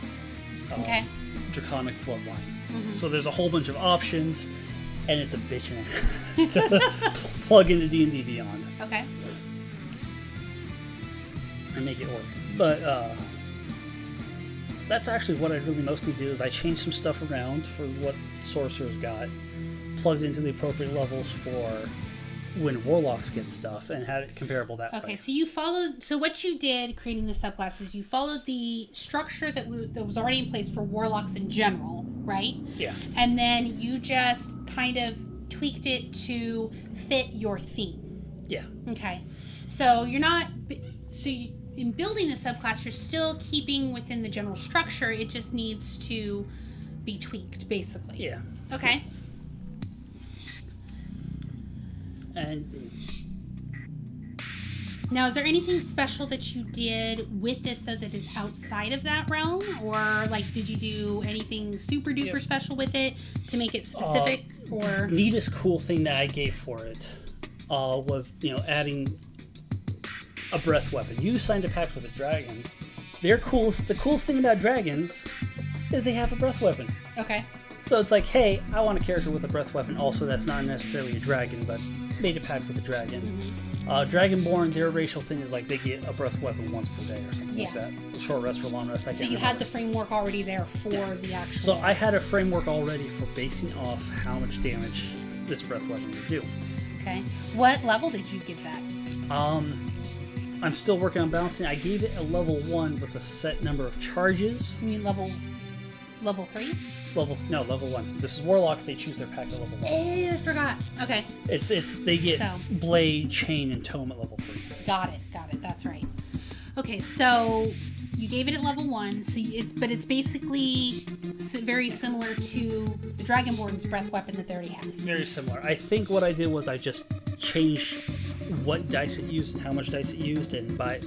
draconic bloodline. Mm-hmm. So there's a whole bunch of options, and it's a bitch to plug into D&D Beyond. Okay. And make it work. But that's actually what I really mostly do, is I change some stuff around for what sorcerers got, plugged into the appropriate levels for when warlocks get stuff, and had it comparable that way. Okay, so what you did creating the subclasses, you followed the structure that was already in place for warlocks in general, right? Yeah. And then you just kind of tweaked it to fit your theme. Yeah. Okay. So in building the subclass, you're still keeping within the general structure. It just needs to be tweaked, basically. Yeah. Okay. And now, is there anything special that you did with this, though, that is outside of that realm? Or, like, did you do anything super duper special with it to make it specific? Or neatest cool thing that I gave for it was, adding a breath weapon. You signed a pact with a dragon. The coolest thing about dragons is they have a breath weapon. Okay. So it's like, hey, I want a character with a breath weapon also that's not necessarily a dragon, but made a pact with a dragon. Mm-hmm. Dragonborn, their racial thing is like they get a breath weapon once per day or something like that. Short rest or long rest. So you had the framework already there for the actual... So I had a framework already for basing off how much damage this breath weapon would do. Okay. What level did you give that? I'm still working on balancing. I gave it a level 1 with a set number of charges. You mean level 3? Level 1. This is Warlock. They choose their pack at level 1. I forgot. Okay. They get Blade, Chain, and Tome at level 3. Got it. That's right. Okay, so you gave it at level 1, but it's basically very similar to the Dragonborn's breath weapon that they already have. Very similar. I think what I did was I just changed what dice it used and how much dice it used, and by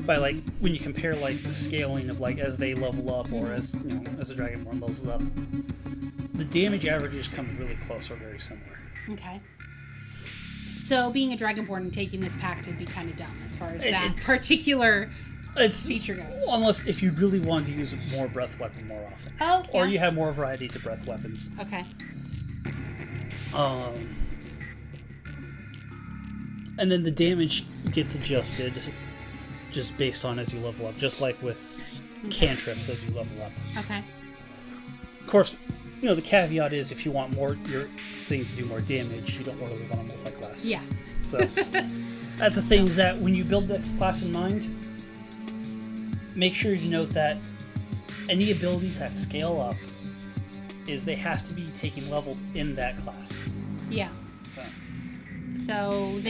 like when you compare like the scaling of like as they level up or as as the Dragonborn levels up, the damage averages come really close or very similar. Okay. So being a Dragonborn and taking this pact would be kind of dumb as far as that particular feature goes. Unless if you really wanted to use more breath weapon more often. Oh, yeah. Or you have more variety to breath weapons. Okay. And then the damage gets adjusted just based on as you level up, just like with cantrips as you level up. Okay. Of course, the caveat is if you want your thing to do more damage, you don't really want a multi-class. Yeah. So that's the thing is that when you build this class in mind, make sure you note that any abilities that scale up is they have to be taking levels in that class. Yeah. So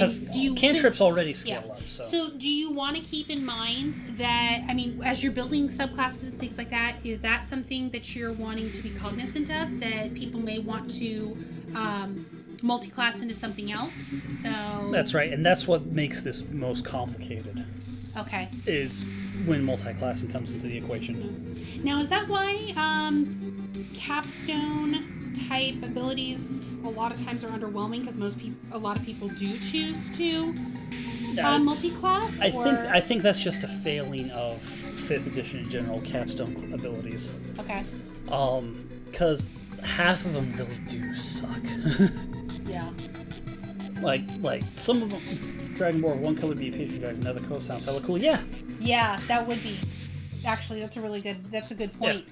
cantrips already scale up. So do you want to keep in mind that, I mean, as you're building subclasses and things like that, is that something that you're wanting to be cognizant of, that people may want to multi-class into something else? So that's right, and that's what makes this most complicated. Okay. Is when multi-classing comes into the equation. Now, is that why capstone type abilities a lot of times are underwhelming, because a lot of people do choose to multi-class? I think that's just a failing of 5th edition in general capstone abilities. Okay. Because half of them really do suck. Yeah. Like some of them, Dragonborn, one color be a Patriot Dragon, another color sounds hella cool. Yeah. Yeah, that would be. Actually, that's a good point.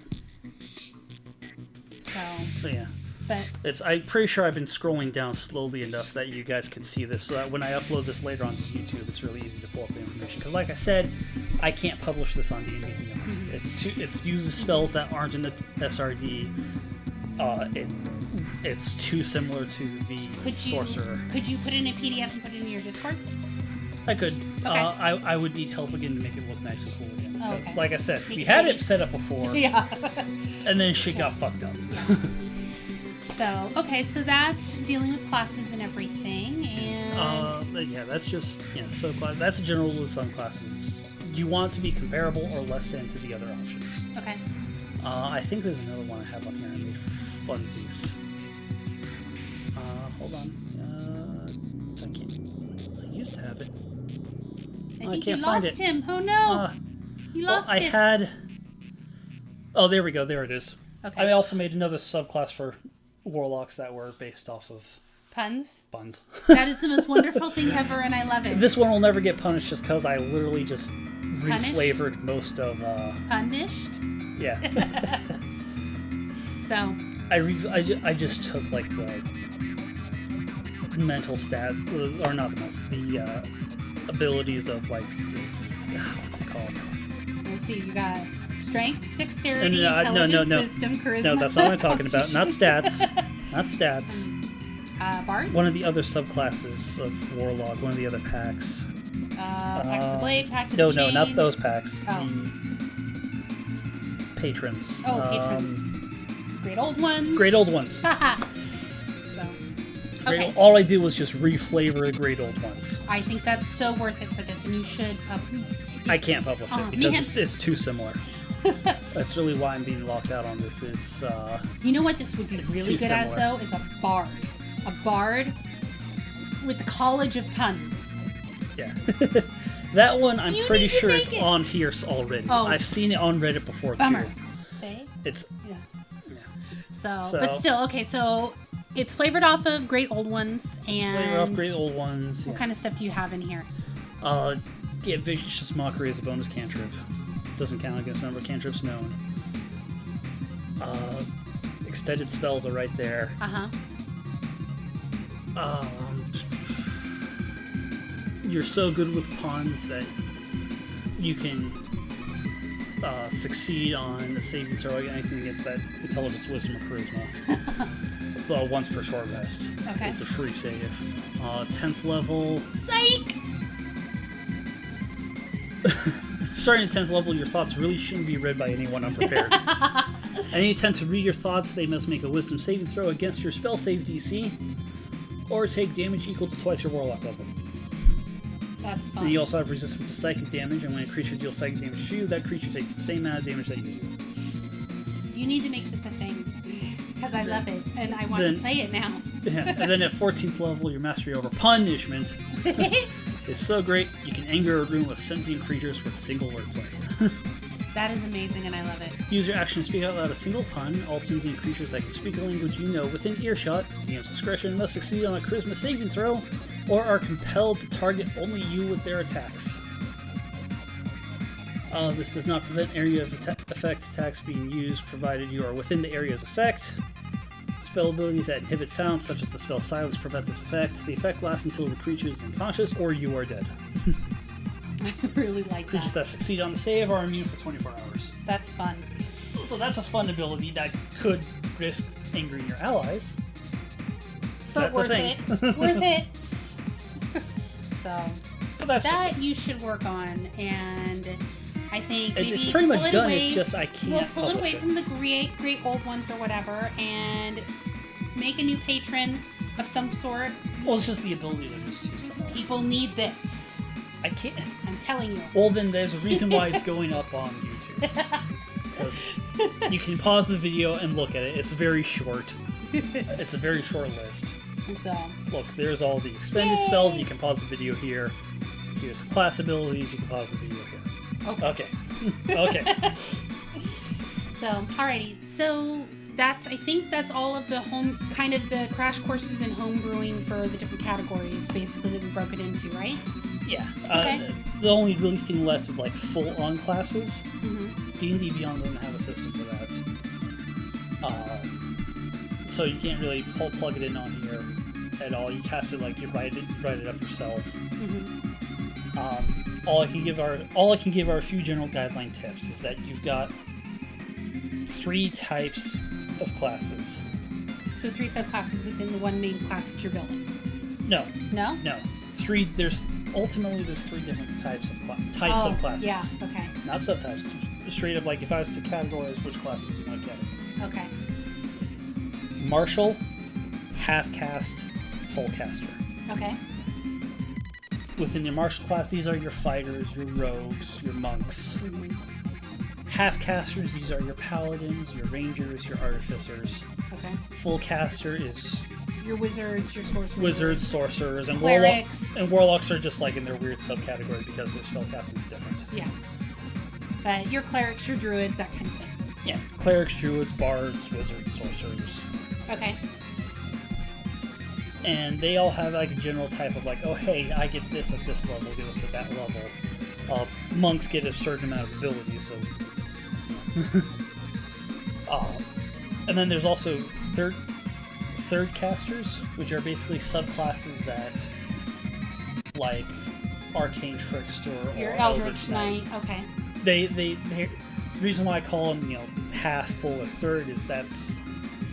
Yeah. So yeah. But I'm pretty sure I've been scrolling down slowly enough that you guys can see this, so that when I upload this later onto YouTube, it's really easy to pull up the information. Because, like I said, I can't publish this on D&D Beyond. Mm-hmm. It uses spells that aren't in the SRD. It's too similar to the Sorcerer. Could you put it in a PDF and put it in your Discord? I could. Okay. I would need help again to make it look nice and cool again. Because, okay. like I said, we had it set up before. Yeah. And then shit got fucked up. Yeah. So that's dealing with classes and everything, and yeah, that's just subclass. That's a general rule of thumb classes. You want it to be comparable or less than to the other options. Okay. I think there's another one I have on here I made for funsies. Hold on. I used to have it. I think can't you find lost it. him. Oh no! You lost I it. had. Oh, there we go. There it is. Okay. I also made another subclass for warlocks that were based off of puns. That is the most wonderful thing ever, and I love it. This one will never get punished just because I literally just reflavored most of. Punished. Yeah. So. I just took like the mental stat, or not the abilities of like what's it called? We'll see. You got strength, dexterity, intelligence, wisdom, charisma. No, that's not what I'm talking about. Not stats. Not stats. Bards? One of the other subclasses of Warlock, one of the other packs. Pact of the Blade, Pact of the Chain. No, not those packs. Oh. The patrons. Patrons. Great Old Ones. Great Old Ones. Okay. All I did was just reflavor the Great Old Ones. I think that's so worth it for this, and you should. I can't publish it because it's too similar. That's really why I'm being locked out on this. Is you know what this would be really good as though is a bard with the College of Puns. Yeah, that one I'm pretty sure is on here already. Oh. I've seen it on Reddit before Bummer. too. Okay. It's So, but still, okay. So it's flavored off of Great Old Ones, and flavored off Great Old Ones. What kind of stuff do you have in here? Yeah, Vicious Mockery is a bonus cantrip. Doesn't count against the number of cantrips known. Extended spells are right there. You're so good with puns that you can succeed on the saving throw anything against that intelligence, wisdom, or charisma. Well, once per short rest. Okay. It's a free save. 10th level. Psych! Starting at 10th level, your thoughts really shouldn't be read by anyone unprepared. Any attempt to read your thoughts, they must make a wisdom saving throw against your spell save DC, or take damage equal to twice your warlock level. That's fun. And you also have resistance to psychic damage, and when a creature deals psychic damage to you, that creature takes the same amount of damage that you do. You need to make this a thing, because I love it, and I want to play it now. Yeah, and then at 14th level, your mastery over punishment is so great, you can anger a room of sentient creatures with single wordplay. That is amazing, and I love it. Use your action to speak out loud a single pun. All sentient creatures that can speak a language you know within earshot, DM's discretion, must succeed on a charisma saving throw, or are compelled to target only you with their attacks. This does not prevent area of effect attacks being used, provided you are within the area's effect. Spell abilities that inhibit sounds, such as the spell Silence, prevent this effect. The effect lasts until the creature is unconscious or you are dead. I really like Creatures that succeed on the save are immune for 24 hours. That's fun. It's So that's a fun ability that could risk angering your allies. So But that's worth a thing. it. Worth it. So But that's that just you should work on, and I think maybe it's pretty much pull it done. away. It's just I can't. We'll pull it publish away from the great old ones or whatever, and make a new patron of some sort. Well, it's just the abilities are just too small. People need this. I can't. I'm telling you. Well, then there's a reason why it's going up on YouTube. Because you can pause the video and look at it. It's very short. It's a very short list. So Look, there's all the expanded Yay! spells. You can pause the video here. Here's the class abilities. You can pause the video here. okay. Okay. So alrighty. So I think that's all of the the crash courses in home brewing for the different categories, basically, that we broke it into, right? Yeah. Okay. The only really thing left is like full-on classes. Mm-hmm. D&D Beyond doesn't have a system for that. So you can't really plug it in on here at all. You have to you write it up yourself. Mm-hmm. All I can give are a few general guideline tips is that you've got 3 types of classes. So 3 subclasses within the one main class that you're building. No. No? 3. There's 3 different types of classes. Yeah. Okay. Not subtypes. Straight up, if I was to categorize which classes you might get. Okay. Martial, half-cast, full-caster. Okay. Within your martial class, these are your fighters, your rogues, your monks. Mm-hmm. Half-casters, these are your paladins, your rangers, your artificers. Okay. Full-caster is Your wizards, your sorcerers. wizards, sorcerers, and Clerics. warlocks are just in their weird subcategory because their spellcasting is different. Yeah. But your clerics, your druids, that kind of thing. Yeah, clerics, druids, bards, wizards, sorcerers. Okay. And they all have a general type of oh hey, I get this at this level, get this at that level. Monks get a certain amount of abilities, so. And then there's also third casters, which are basically subclasses that Arcane Trickster or Your Eldritch Knight. Okay. The reason why I call them half, full, or third is that's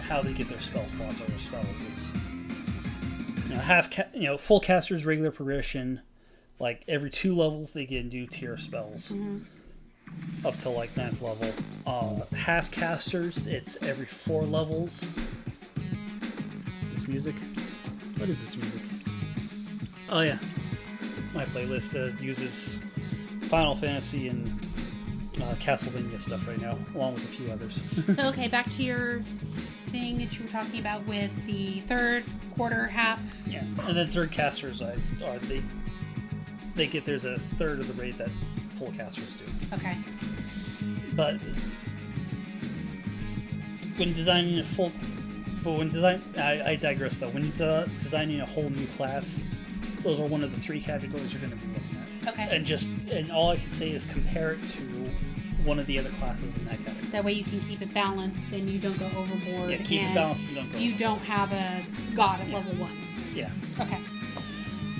how they get their spell slots or their spells. It's full casters regular progression, every 2 levels they get new tier spells. Mm-hmm. Up to 9th level. Half casters, it's every 4 levels. This music? What is this music? Oh yeah, my playlist uses Final Fantasy and Castlevania stuff right now, along with a few others. So, okay, back to your thing that you were talking about with the third, quarter, half. Yeah, and then third casters they get there's a third of the rate that full casters do. Okay. But when designing I digress though. When designing a whole new class, those are one of the 3 categories you're going to be looking at. Okay. And all I can say is compare it to one of the other classes in that category. That way you can keep it balanced and you don't go overboard. Yeah, keep it balanced and don't go You overboard. don't have a god at level 1. Yeah. Okay.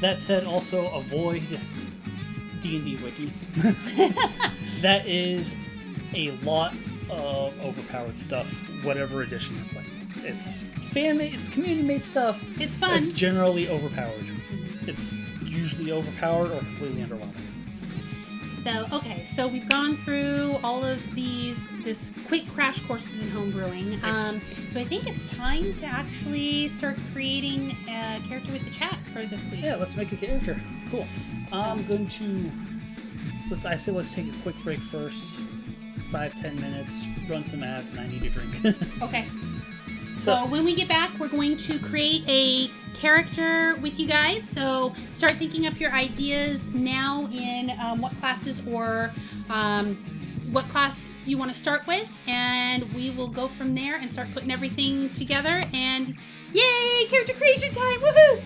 That said, also avoid D&D Wiki. That is a lot of overpowered stuff, whatever edition you're playing. It's fan-made, it's community-made stuff. It's fun. It's generally overpowered. It's usually overpowered or completely underwhelming. So, okay, so we've gone through all of this quick crash courses in homebrewing. So I think it's time to actually start creating a character with the chat for this week. Yeah, let's make a character. Cool. I'm going to... let's take a quick break first. 5-10 minutes, run some ads, and I need a drink. Okay. So when we get back, we're going to create a character with you guys. So start thinking up your ideas now in what classes or what class you want to start with, and we will go from there and start putting everything together. And yay, character creation time! Woohoo!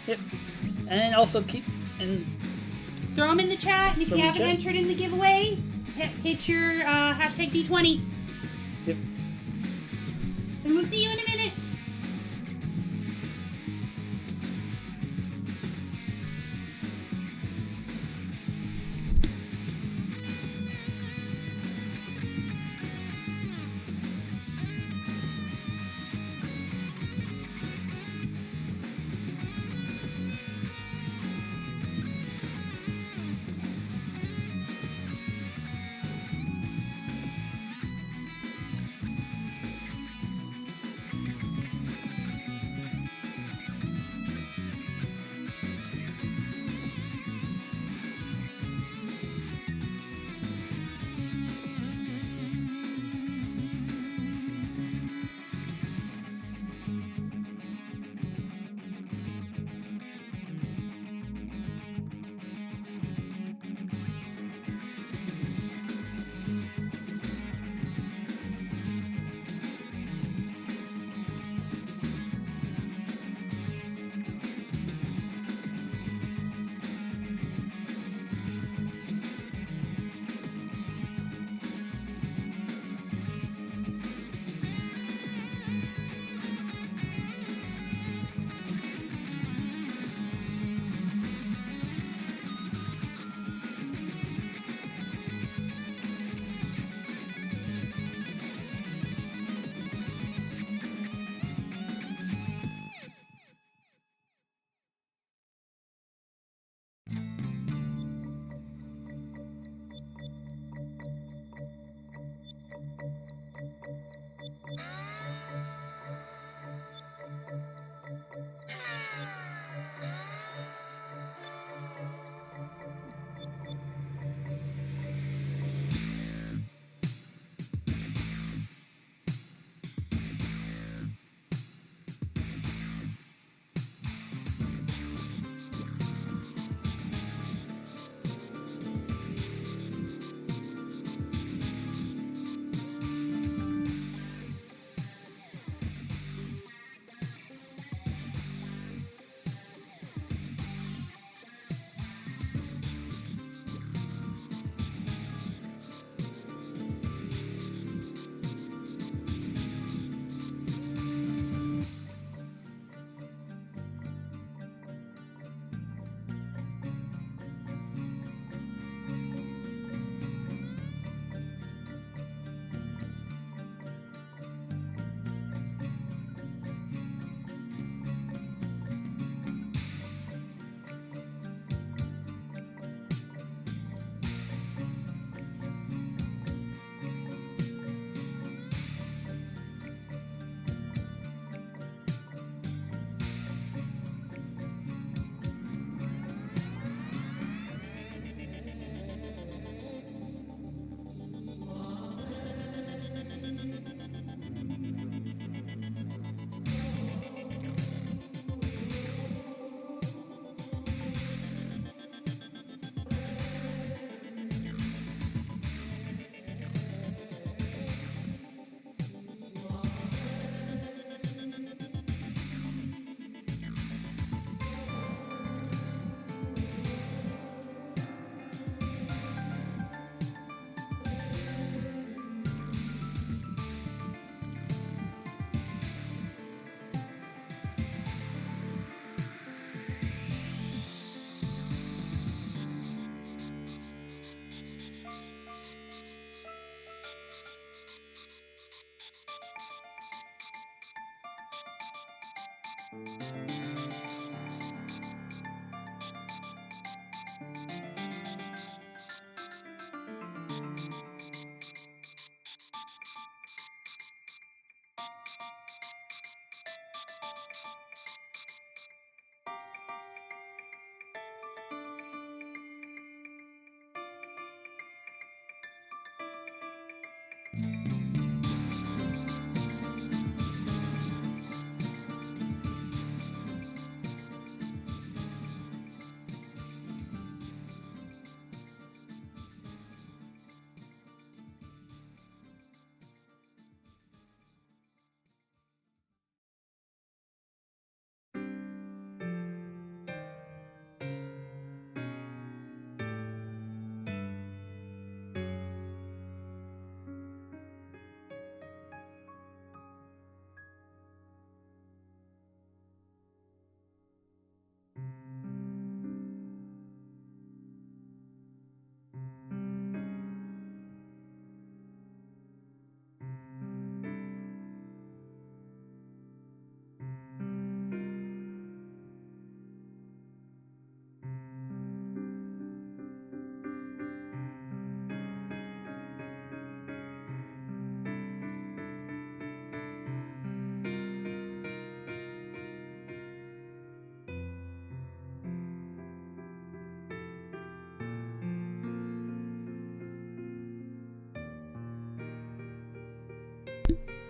Yep. And also throw them in the chat, and if you haven't entered in the giveaway, hit your hashtag D20. Yep. And we'll see you in a minute.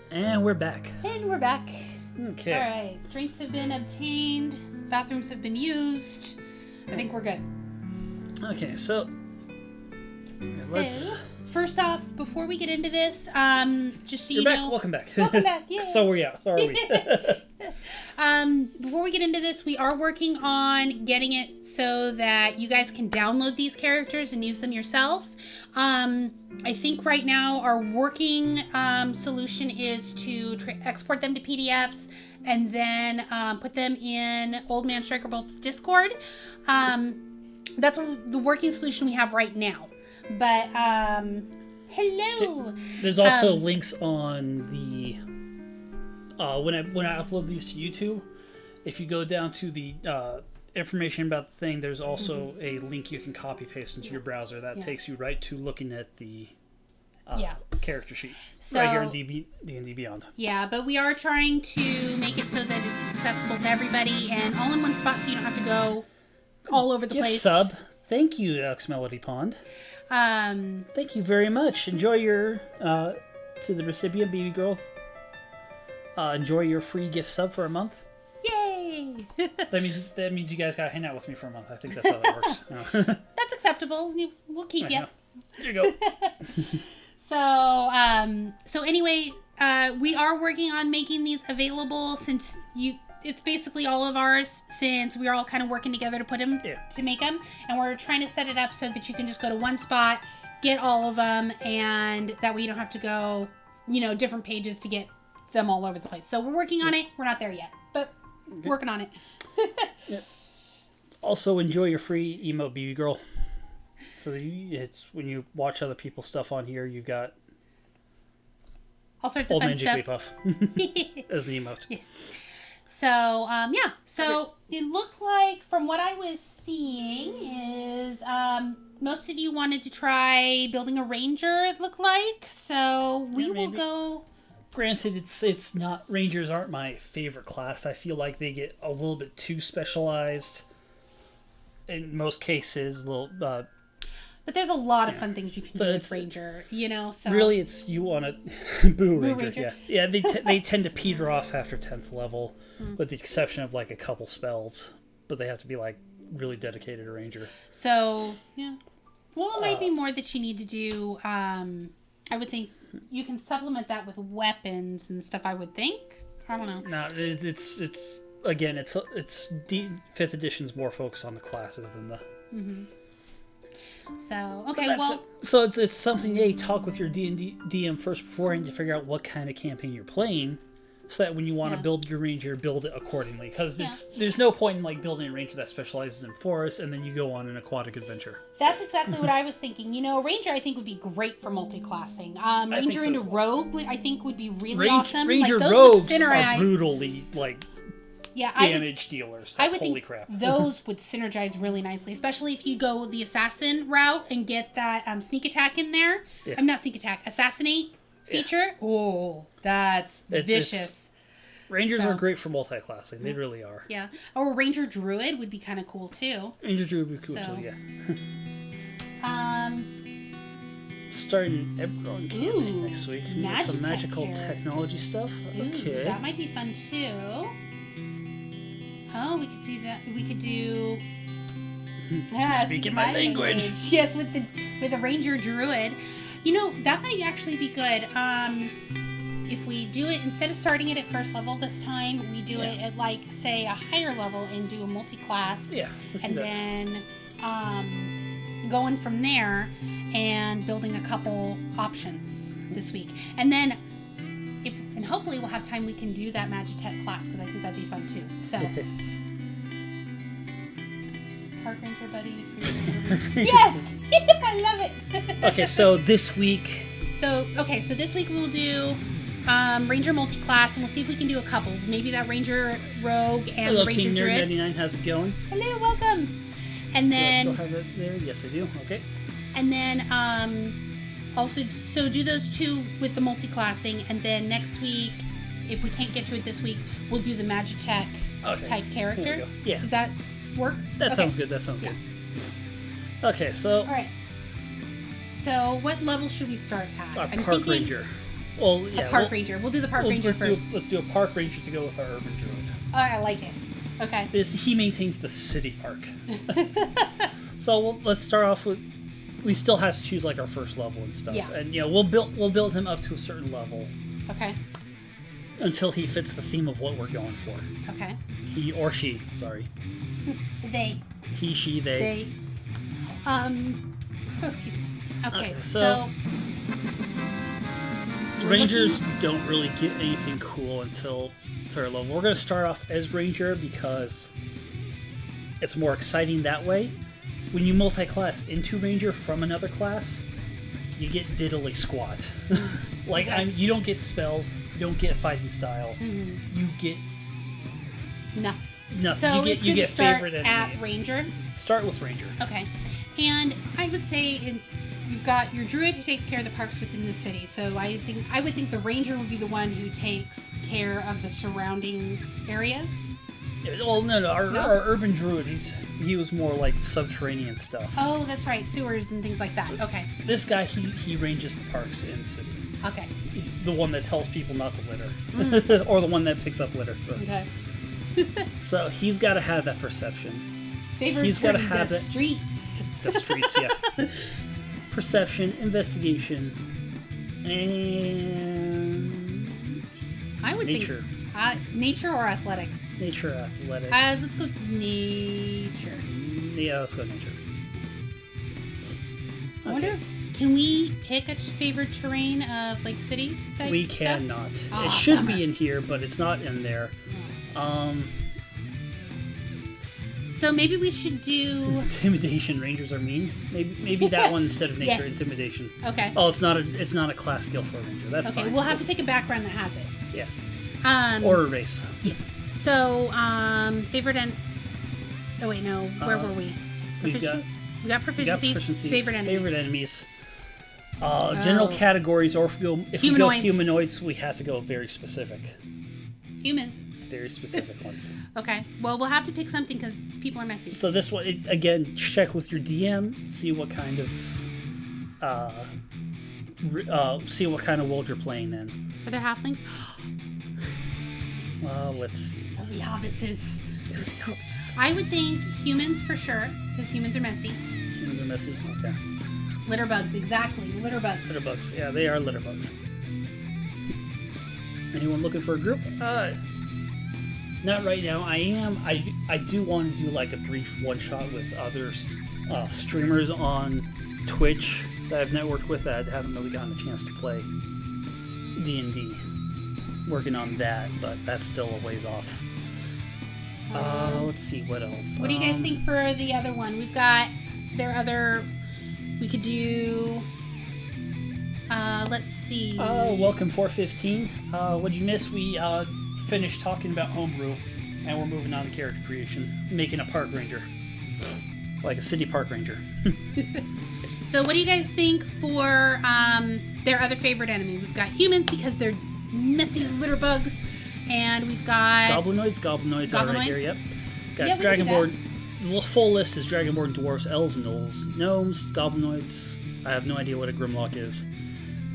And we're back. And we're back. Okay. All right. Drinks have been obtained. Bathrooms have been used. I think we're good. Okay, so let's. First off, before we get into this, just so you You're back. know, Welcome back. Welcome back. Yeah. So are we? Before we get into this, we are working on getting it so that you guys can download these characters and use them yourselves. I think right now our working solution is to export them to PDFs and then put them in Old Man Striker Bolt's Discord. That's the working solution we have right now. But hello. There's also links on the when I upload these to YouTube. If you go down to the information about the thing, there's also a link you can copy paste into your browser that takes you right to looking at the character sheet right here in D&D Beyond. Yeah, but we are trying to make it so that it's accessible to everybody and all in one spot, so you don't have to go all over the place. Sub. Thank you, Alex Melody Pond. Thank you very much. Enjoy your to the recipient, baby girl. Enjoy your free gift sub for a month. Yay! That means you guys gotta hang out with me for a month. I think that's how that works. That's acceptable. We'll keep you. There you go. So anyway, we are working on making these available since it's basically all of ours, since we are all kind of working together to put them to make them, and we're trying to set it up so that you can just go to one spot, get all of them, and that way you don't have to go, different pages to get them all over the place. So we're working on it. We're not there yet, but working on it. Also, enjoy your free emote, baby girl. So it's when you watch other people's stuff on here, you got all sorts of fun stuff. Jigglypuff as the emote. Yes. So, So it looked like, from what I was seeing, is most of you wanted to try building a ranger, it looked like. So we will go. Granted, it's not, rangers aren't my favorite class. I feel like they get a little bit too specialized in most cases. But there's a lot of fun things you can do with Ranger, so... Really, it's, you want to... Boo Ranger, yeah. They tend to peter off after 10th level, with the exception of, a couple spells. But they have to be, really dedicated to Ranger. So, yeah. Well, it might be more that you need to do... I would think you can supplement that with weapons and stuff, I would think. I don't know. No, it's again, it's 5th edition's more focused on the classes than the... Mm-hmm. So, okay, well... So it's something, talk with your D&D DM first beforehand to figure out what kind of campaign you're playing, so that when you want to build your ranger, build it accordingly. Because there's no point in, building a ranger that specializes in forest, and then you go on an aquatic adventure. That's exactly what I was thinking. A ranger, I think, would be great for multi-classing. Ranger into rogue, I think, would be really awesome. Ranger rogues are brutally, damage dealers. I would Holy think crap. those would synergize really nicely, especially if you go the assassin route and get that sneak attack in there. Yeah. I'm not sneak attack, assassinate feature. Yeah. Oh, that's vicious. Rangers are great for multi-classing. They really are. Yeah. Or Ranger Druid would be kind of cool too. Ranger Druid would be cool too, yeah. Starting Ebron campaign next week. Some magical technology stuff. Okay. That might be fun too. Oh, we could do that. We could do. Speaking my language. Yes, with the Ranger Druid. You know, that might actually be good. If we do it, instead of starting it at first level this time, we do it at, like, say, a higher level and do a multi-class. Yeah, and then going from there and building a couple options this week. And then, and hopefully we'll have time, we can do that Magitech class, because I think that'd be fun too. So, Park Ranger buddy. Yes! I love it! Okay, so this week... So this week we'll do... Ranger multi-class, and we'll see if we can do a couple. Maybe that Ranger Rogue and Hello, Ranger King Druid. Nerd 99, how's it going? Hello, welcome. And then do I still have it there? Yes, I do. Okay. And then also, so do those two with the multi-classing, and then next week, if we can't get to it this week, we'll do the Magitech type character. Yeah. Does that work? That sounds good. That sounds good. Okay, so. All right. So, what level should we start at? Park Ranger. Well, yeah. Park Ranger. We'll do the Park Ranger first. Let's do a Park Ranger to go with our Urban Druid. Oh, I like it. Okay. He maintains the city park. So let's start off with. We still have to choose like our first level and stuff, and we'll build him up to a certain level. Okay. Until he fits the theme of what we're going for. Okay. He or she. Sorry. They. He, she, they. Oh, excuse me. Okay, so Rangers don't really get anything cool until third level. We're going to start off as Ranger because it's more exciting that way. When you multi-class into Ranger from another class, you get diddly squat. You don't get spells, you don't get fighting style, you get nothing. So you get start favorite at enemy. Ranger. Start with Ranger. Okay, and I would say you've got your Druid who takes care of the parks within the city. So I would think the Ranger would be the one who takes care of the surrounding areas. Well, no. Our Urban Druid, he was more like subterranean stuff. Oh, that's right, sewers and things like that. So okay. This guy, he ranges the parks in city. Okay. The one that tells people not to litter, or the one that picks up litter. Okay. So he's got to have that perception. He's got to have the streets. The streets, yeah. Perception, investigation, and I would nature. Think nature or athletics? Nature, athletics. Let's go nature. Yeah, let's go nature. I wonder if can we pick a favorite terrain of like cities type We stuff? cannot. It should be in here, but it's not in there. So maybe we should do Intimidation. Rangers are mean. Maybe that one instead of nature. Yes. Intimidation. Okay. Oh, it's not a class skill for a ranger. That's okay. fine. We'll have to pick a background that has it. Yeah. Or a race. Yeah. So favorite and oh wait no, where were we? We got proficiencies. Favorite enemies. General categories, or if we go humanoids, we have to go very specific. Humans. Very specific ones. Okay. Well, we'll have to pick something because people are messy. So this one, again, check with your DM, see what kind of world you're playing in. Are there halflings? Let's see. The hobbitses. I would think humans for sure, because humans are messy. Humans are messy. Okay. Litterbugs, exactly. Litterbugs. Litterbugs. Yeah, they are litterbugs. Anyone looking for a group? Not right now. I do want to do like a brief one shot with other streamers on Twitch that I've networked with that haven't really gotten a chance to play D&D. Working on that, but that's still a ways off. Let's see what else. What do you guys think for the other one? We've got we could do. Let's see. Welcome 415. What'd you miss? We finished talking about Homebrew And we're moving on to character creation, making a park ranger. Like a city park ranger. So what do you guys think for their other favorite enemy? We've got humans because they're messy litter bugs. And we've got... Goblinoids are right here, yep. Got Dragonborn. The full list is Dragonborn, Dwarves, Elves, Gnomes, Goblinoids. I have no idea what a Grimlock is.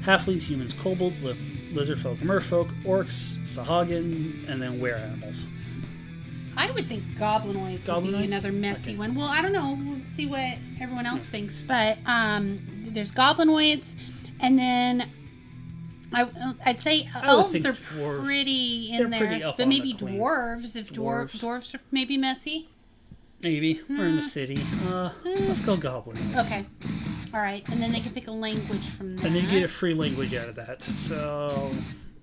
Halflings, Humans, Kobolds, Lizardfolk, Merfolk, Orcs, Sahagin, and then Were Animals. I would think Goblinoids would be another messy one. Well, I don't know. We'll see what everyone else thinks. But there's Goblinoids, and then... I'd say elves are pretty in there, but maybe dwarves. If dwarves are maybe messy. Maybe we're in the city. Let's go goblins. Okay, all right, and then they can pick a language from that. And then you get a free language out of that. So,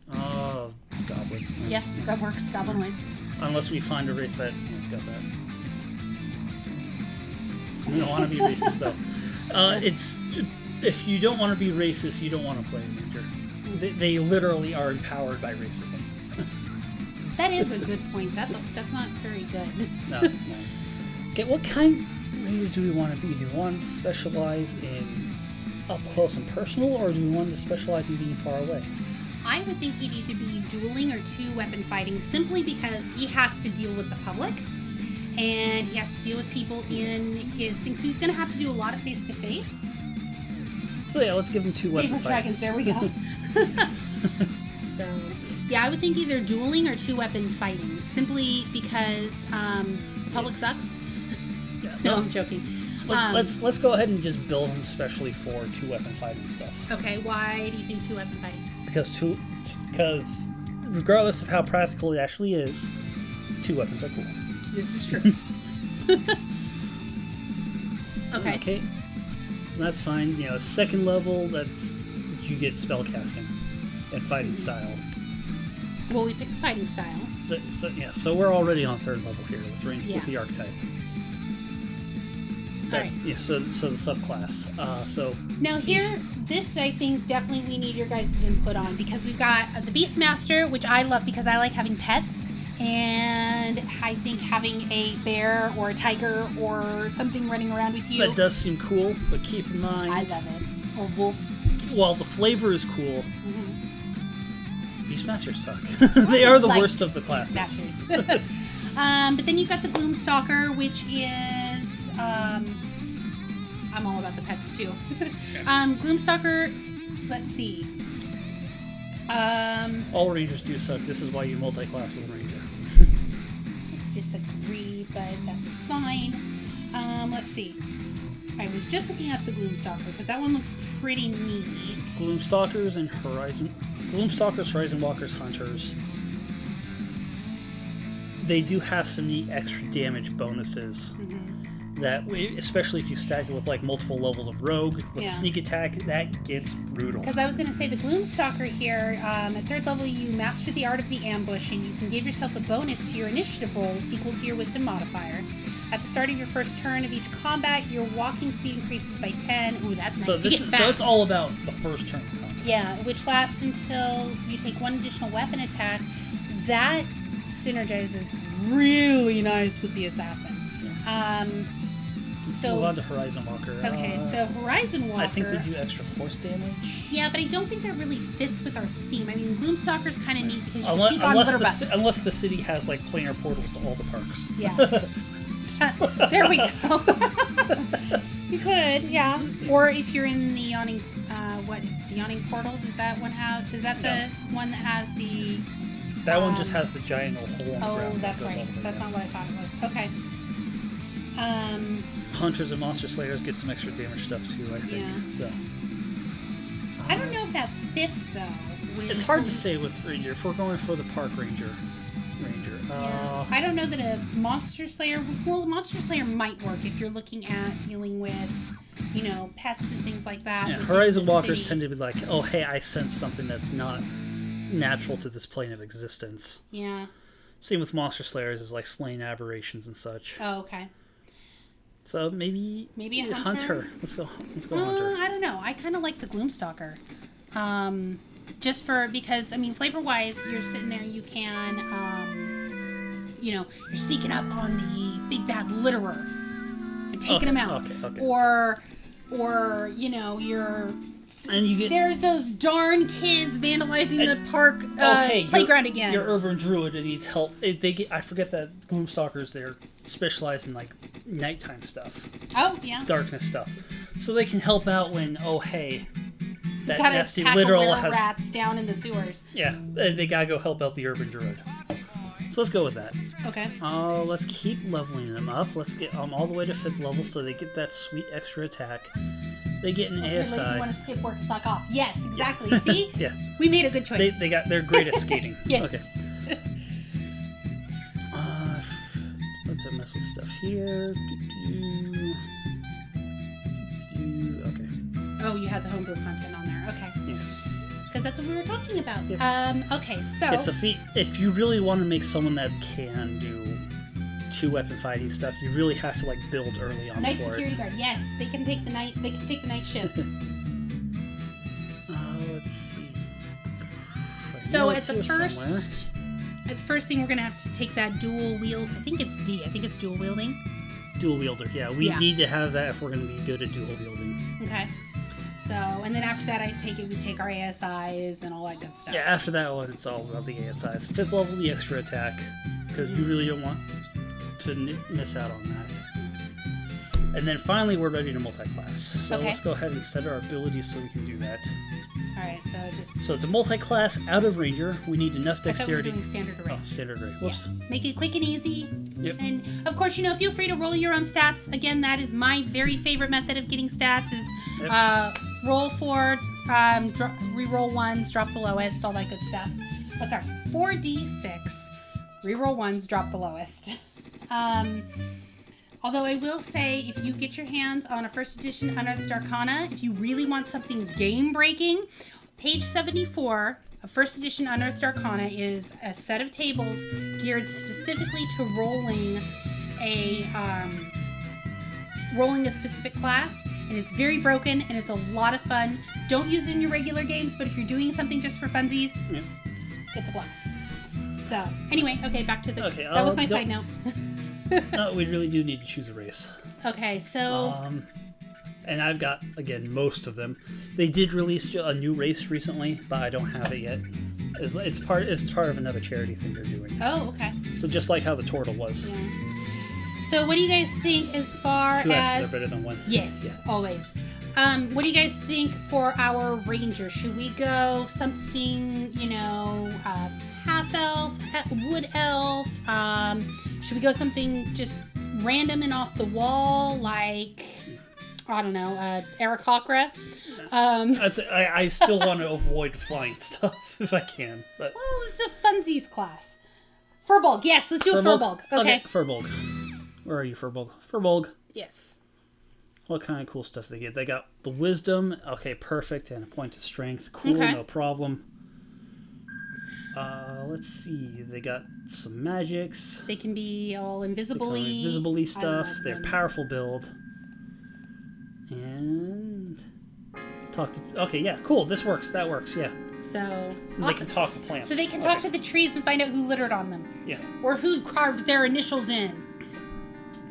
goblin. Yeah, that works. Goblinoids. Unless we find a race that has got that. We don't want to be racist though. If you don't want to be racist, you don't want to play a ranger. They literally are empowered by racism. That is a good point. That's not very good. No. Okay, what kind of ranger do we want to be? Do we want to specialize in up close and personal, or do we want to specialize in being far away? I would think he'd either be dueling or two-weapon fighting, simply because he has to deal with the public, and he has to deal with people in his thing. So he's going to have to do a lot of face-to-face. So yeah, let's give him two-weapon fighting. Dragons, there we go. So, yeah, I would think either dueling or two-weapon fighting, simply because the public sucks. Yeah, no, I'm joking. Let's go ahead and just build him specially for two-weapon fighting stuff. Okay, why do you think two-weapon fighting? Because regardless of how practical it actually is, two weapons are cool. This is true. Okay. That's fine. Second level, you get spellcasting and fighting style. Well, we picked fighting style. So we're already on third level here with with the archetype. Alright. Yeah, so the subclass. Now here, this I think definitely we need your guys' input on, because we've got the Beastmaster, which I love because I like having pets. And I think having a bear or a tiger or something running around with you... That does seem cool, but keep in mind... I love it. Or wolf. While the flavor is cool, Beastmasters suck. They are the worst of the classes. But then you've got the Gloomstalker, which is... I'm all about the pets, too. Gloomstalker, let's see. All rangers do suck. This is why you multi-class with ranger. Disagree, but that's fine. Let's see. I was just looking at the Gloomstalker because that one looked pretty neat. Gloomstalkers, Horizon Walkers, Hunters. They do have some neat extra damage bonuses. That, especially if you stack it with multiple levels of rogue with sneak attack, that gets brutal. Because I was going to say the Gloomstalker here, at third level you master the art of the ambush, and you can give yourself a bonus to your initiative rolls equal to your wisdom modifier. At the start of your first turn of each combat, your walking speed increases by 10. Ooh, that's nice. So it's all about the first turn of combat. Yeah, which lasts until you take one additional weapon attack. That synergizes really nice with the assassin. So move on to Horizon Walker. Okay, so Horizon Walker... I think we do extra force damage. Yeah, but I don't think that really fits with our theme. I mean, Gloomstalker's kind of neat because you can sneak on litter bugs. Unless the city has planar portals to all the parks. Yeah. There we go. You could, yeah. Or if you're in the Yawning... what is the Yawning Portal? Does that one have... Is that the one that has the... That one just has the giant hole in the ground. Oh, that's right. That's not what I thought it was. Okay. Hunters and Monster Slayers get some extra damage stuff too, I think. Yeah. So. I don't know if that fits though. It's hard to say with Ranger if we're going for the Park Ranger. I don't know that a Monster Slayer. Well, Monster Slayer might work if you're looking at dealing with, pests and things like that. Yeah, Horizon Walkers tend to be like, oh hey, I sense something that's not natural to this plane of existence. Yeah. Same with Monster Slayers is slaying aberrations and such. Oh, okay. So maybe a hunter. Let's go hunter. I don't know. I kind of like the Gloomstalker. Just because flavor wise, you're sitting there. You can you're sneaking up on the big bad litterer and taking him out. Okay. Or you're... And you get... There's those darn kids vandalizing the park playground again. Your urban druid needs help. I forget that Gloomstalkers, they're specialized in like nighttime stuff. Oh, yeah. Darkness stuff. So they can help out when, that nasty literal has rats down in the sewers. Yeah, they gotta go help out the urban druid. So let's go with that. Okay. Let's keep leveling them up. Let's get all the way to 5th level so they get that sweet extra attack. They get an ASI. You want to skip work, suck off. Yes, exactly. Yeah. See? Yeah. We made a good choice. They're great at skating. Yes. Okay. Let's mess with stuff here. Okay. Oh, you had the homebrew content on there. Okay. Yeah. Because that's what we were talking about. Yep. Okay, so... Yeah, so if you really want to make someone that can do 2-weapon fighting stuff, you really have to build early on Night for security it. guard. Yes, they can take the night shift. Let's see. So at the first thing, we're gonna have to take that dual wield. I think it's D. I think it's dual wielding. Dual wielder. Yeah, we need to have that if we're gonna be good at dual wielding. Okay. So, and then after that, we take our ASIs and all that good stuff. Yeah, after that one, it's all about the ASIs. 5th level, the extra attack, because you really don't want to miss out on that. And then finally, we're ready to multi-class. So let's go ahead and set our abilities so we can do that. All right, So to multi-class out of Ranger, we need enough dexterity. I thought we were doing standard array. Oh, standard array. Whoops. Yeah. Make it quick and easy. Yep. And of course, feel free to roll your own stats. Again, that is my very favorite method of getting stats is roll 4, re-roll 1s, drop the lowest, all that good stuff. 4d6, re-roll 1s, drop the lowest. Although I will say, if you get your hands on a 1st edition Unearthed Arcana, if you really want something game-breaking, page 74 of 1st edition Unearthed Arcana is a set of tables geared specifically to rolling a specific class, and it's very broken, and it's a lot of fun. Don't use it in your regular games, but if you're doing something just for funsies, it's a blast. So, anyway, okay, back to the... that was my side note. No, we really do need to choose a race. Okay, so... and I've got, again, most of them. They did release a new race recently, but I don't have it yet. It's part of another charity thing they're doing. Oh, okay. So just like how the Turtle was. Yeah. So what do you guys think as far 2 as... 2X's are better than 1. Yes, always. What do you guys think for our Ranger? Should we go something, half elf, wood elf? Should we go something just random and off the wall, like, I don't know, Aarakocra? I still want to avoid flying stuff if I can. But well, it's a funsies class. Furbolg, yes, let's do a Furbolg. Okay, Furbolg. Where are you, Furbolg? Furbolg. Yes. What kind of cool stuff they get? They got the wisdom. Okay, perfect. And a point of strength. Cool, no problem. Let's see. They got some magics. They can be all invisibly. Invisibly stuff. They're powerful build. And okay, yeah, cool. This works. That works. Yeah. So awesome. They can talk to plants. So they can talk to the trees and find out who littered on them. Yeah. Or who carved their initials in.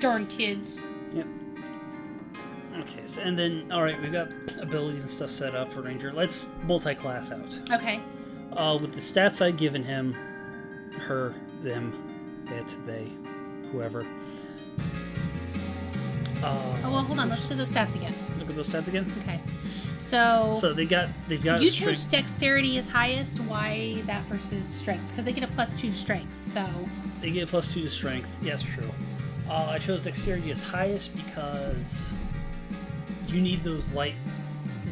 Darn kids. Yep. Okay, so, and then, alright, we've got abilities and stuff set up for Ranger. Let's multi-class out. Okay. With the stats I've given him, her, them, it, they, whoever. well, hold on. Let's look at those stats again. Look at those stats again? Okay. So they've got you chose dexterity as highest. Why that versus strength? Because they get a +2 to strength, so... They get a +2 to strength. Yes, true. I chose dexterity as highest because you need those light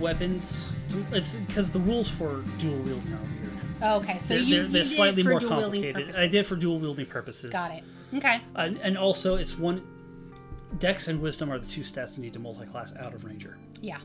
weapons. It's because the rules for dual wielding are weird. Oh, okay, so they're slightly more complicated. I did for dual wielding purposes. Got it. Okay. And also, it's one. Dex and wisdom are the 2 stats you need to multi-class out of Ranger. Yeah.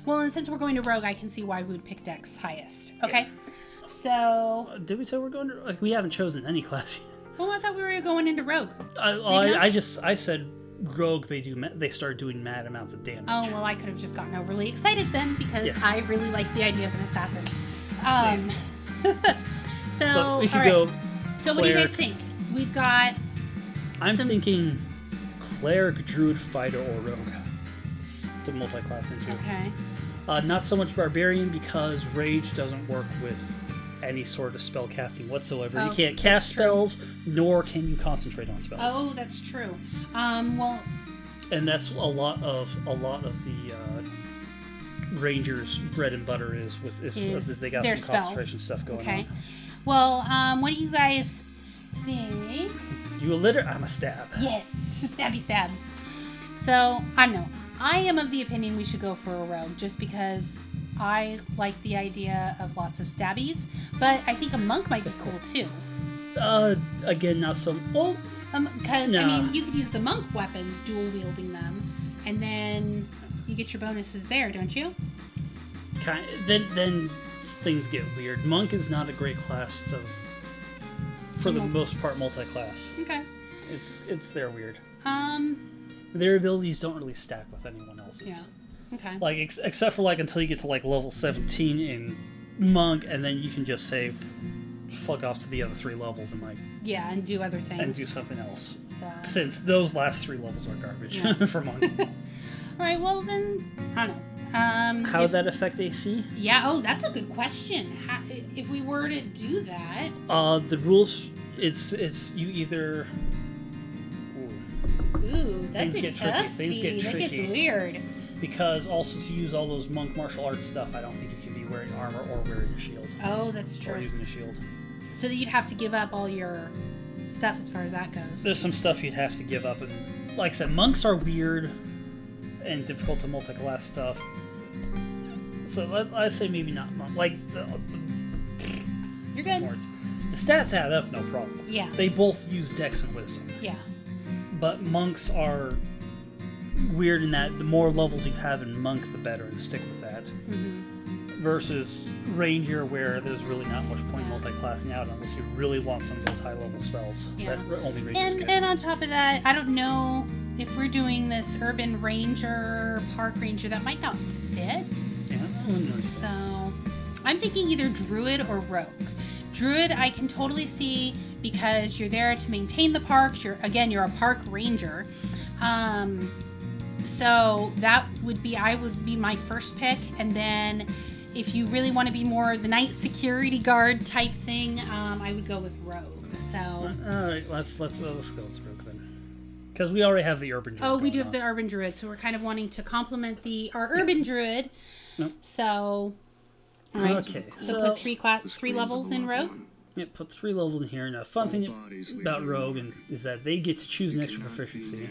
Well, and since we're going to Rogue, I can see why we would pick Dex highest. Okay. Yeah. So. Did we say we're going to? We haven't chosen any class yet. Oh, I thought we were going into Rogue. I said Rogue. They start doing mad amounts of damage. Oh well, I could have just gotten overly excited then because I really like the idea of an assassin. So but we could go. So what do you guys think? we've got. I'm thinking cleric, druid, fighter, or rogue to multi-class into. Okay. Not so much barbarian because rage doesn't work with any sort of spell casting whatsoever. Oh, you can't cast spells, nor can you concentrate on spells. Oh, that's true. Well. And that's a lot of the Rangers' bread and butter is they got some spells. Concentration stuff going on. Well, what do you guys think? You a litter? I'm a stab. Yes, stabby stabs. So, I don't know. I am of the opinion we should go for a rogue just because I like the idea of lots of stabbies, but I think a monk might be cool too. Again, not so... Well, because, I mean, you could use the monk weapons, dual wielding them, and then you get your bonuses there, don't you? Then things get weird. Monk is not a great class to, for the most part, multi-class. Okay. They're weird. Their abilities don't really stack with anyone else's. Yeah. Okay. Like except for until you get to level 17 in monk, and then you can just say fuck off to the other 3 levels and and do other things and do something else. So. Since those last 3 levels are garbage for monk. All right. Well then, I don't know. How would that affect AC? Yeah. Oh, that's a good question. If we were to do that, the rules it's you either. Ooh, that's Things get tricky. Things get tricky. That gets weird. Because also to use all those monk martial arts stuff, I don't think you can be wearing armor or wearing a shield. Oh, that's true. Or using a shield. So you'd have to give up all your stuff as far as that goes. There's some stuff you'd have to give up, and like I said, monks are weird and difficult to multi-class stuff. So I say maybe not monk. You're good. Words. The stats add up, no problem. Yeah. They both use dex and wisdom. Yeah. But monks are weird in that the more levels you have in monk, the better, and stick with that. Mm-hmm. Versus ranger, where there's really not much point multi-classing out unless you really want some of those high-level spells. Yeah. That only rangers get. And on top of that, I don't know if we're doing this urban ranger, park ranger, that might not fit. Yeah. So I'm thinking either druid or rogue. Druid, I can totally see because you're there to maintain the parks. You're a park ranger. So that would be my first pick, and then if you really want to be more the night security guard type thing, I would go with rogue. So all right, let's go with rogue then, because we already have the urban druid. Oh, we do have the urban druid, so we're kind of wanting to complement our urban druid. Nope. So all right, okay, so put 3 levels in rogue. Yeah, put 3 levels in here. Now, fun thing about rogue is that they get to choose an extra proficiency.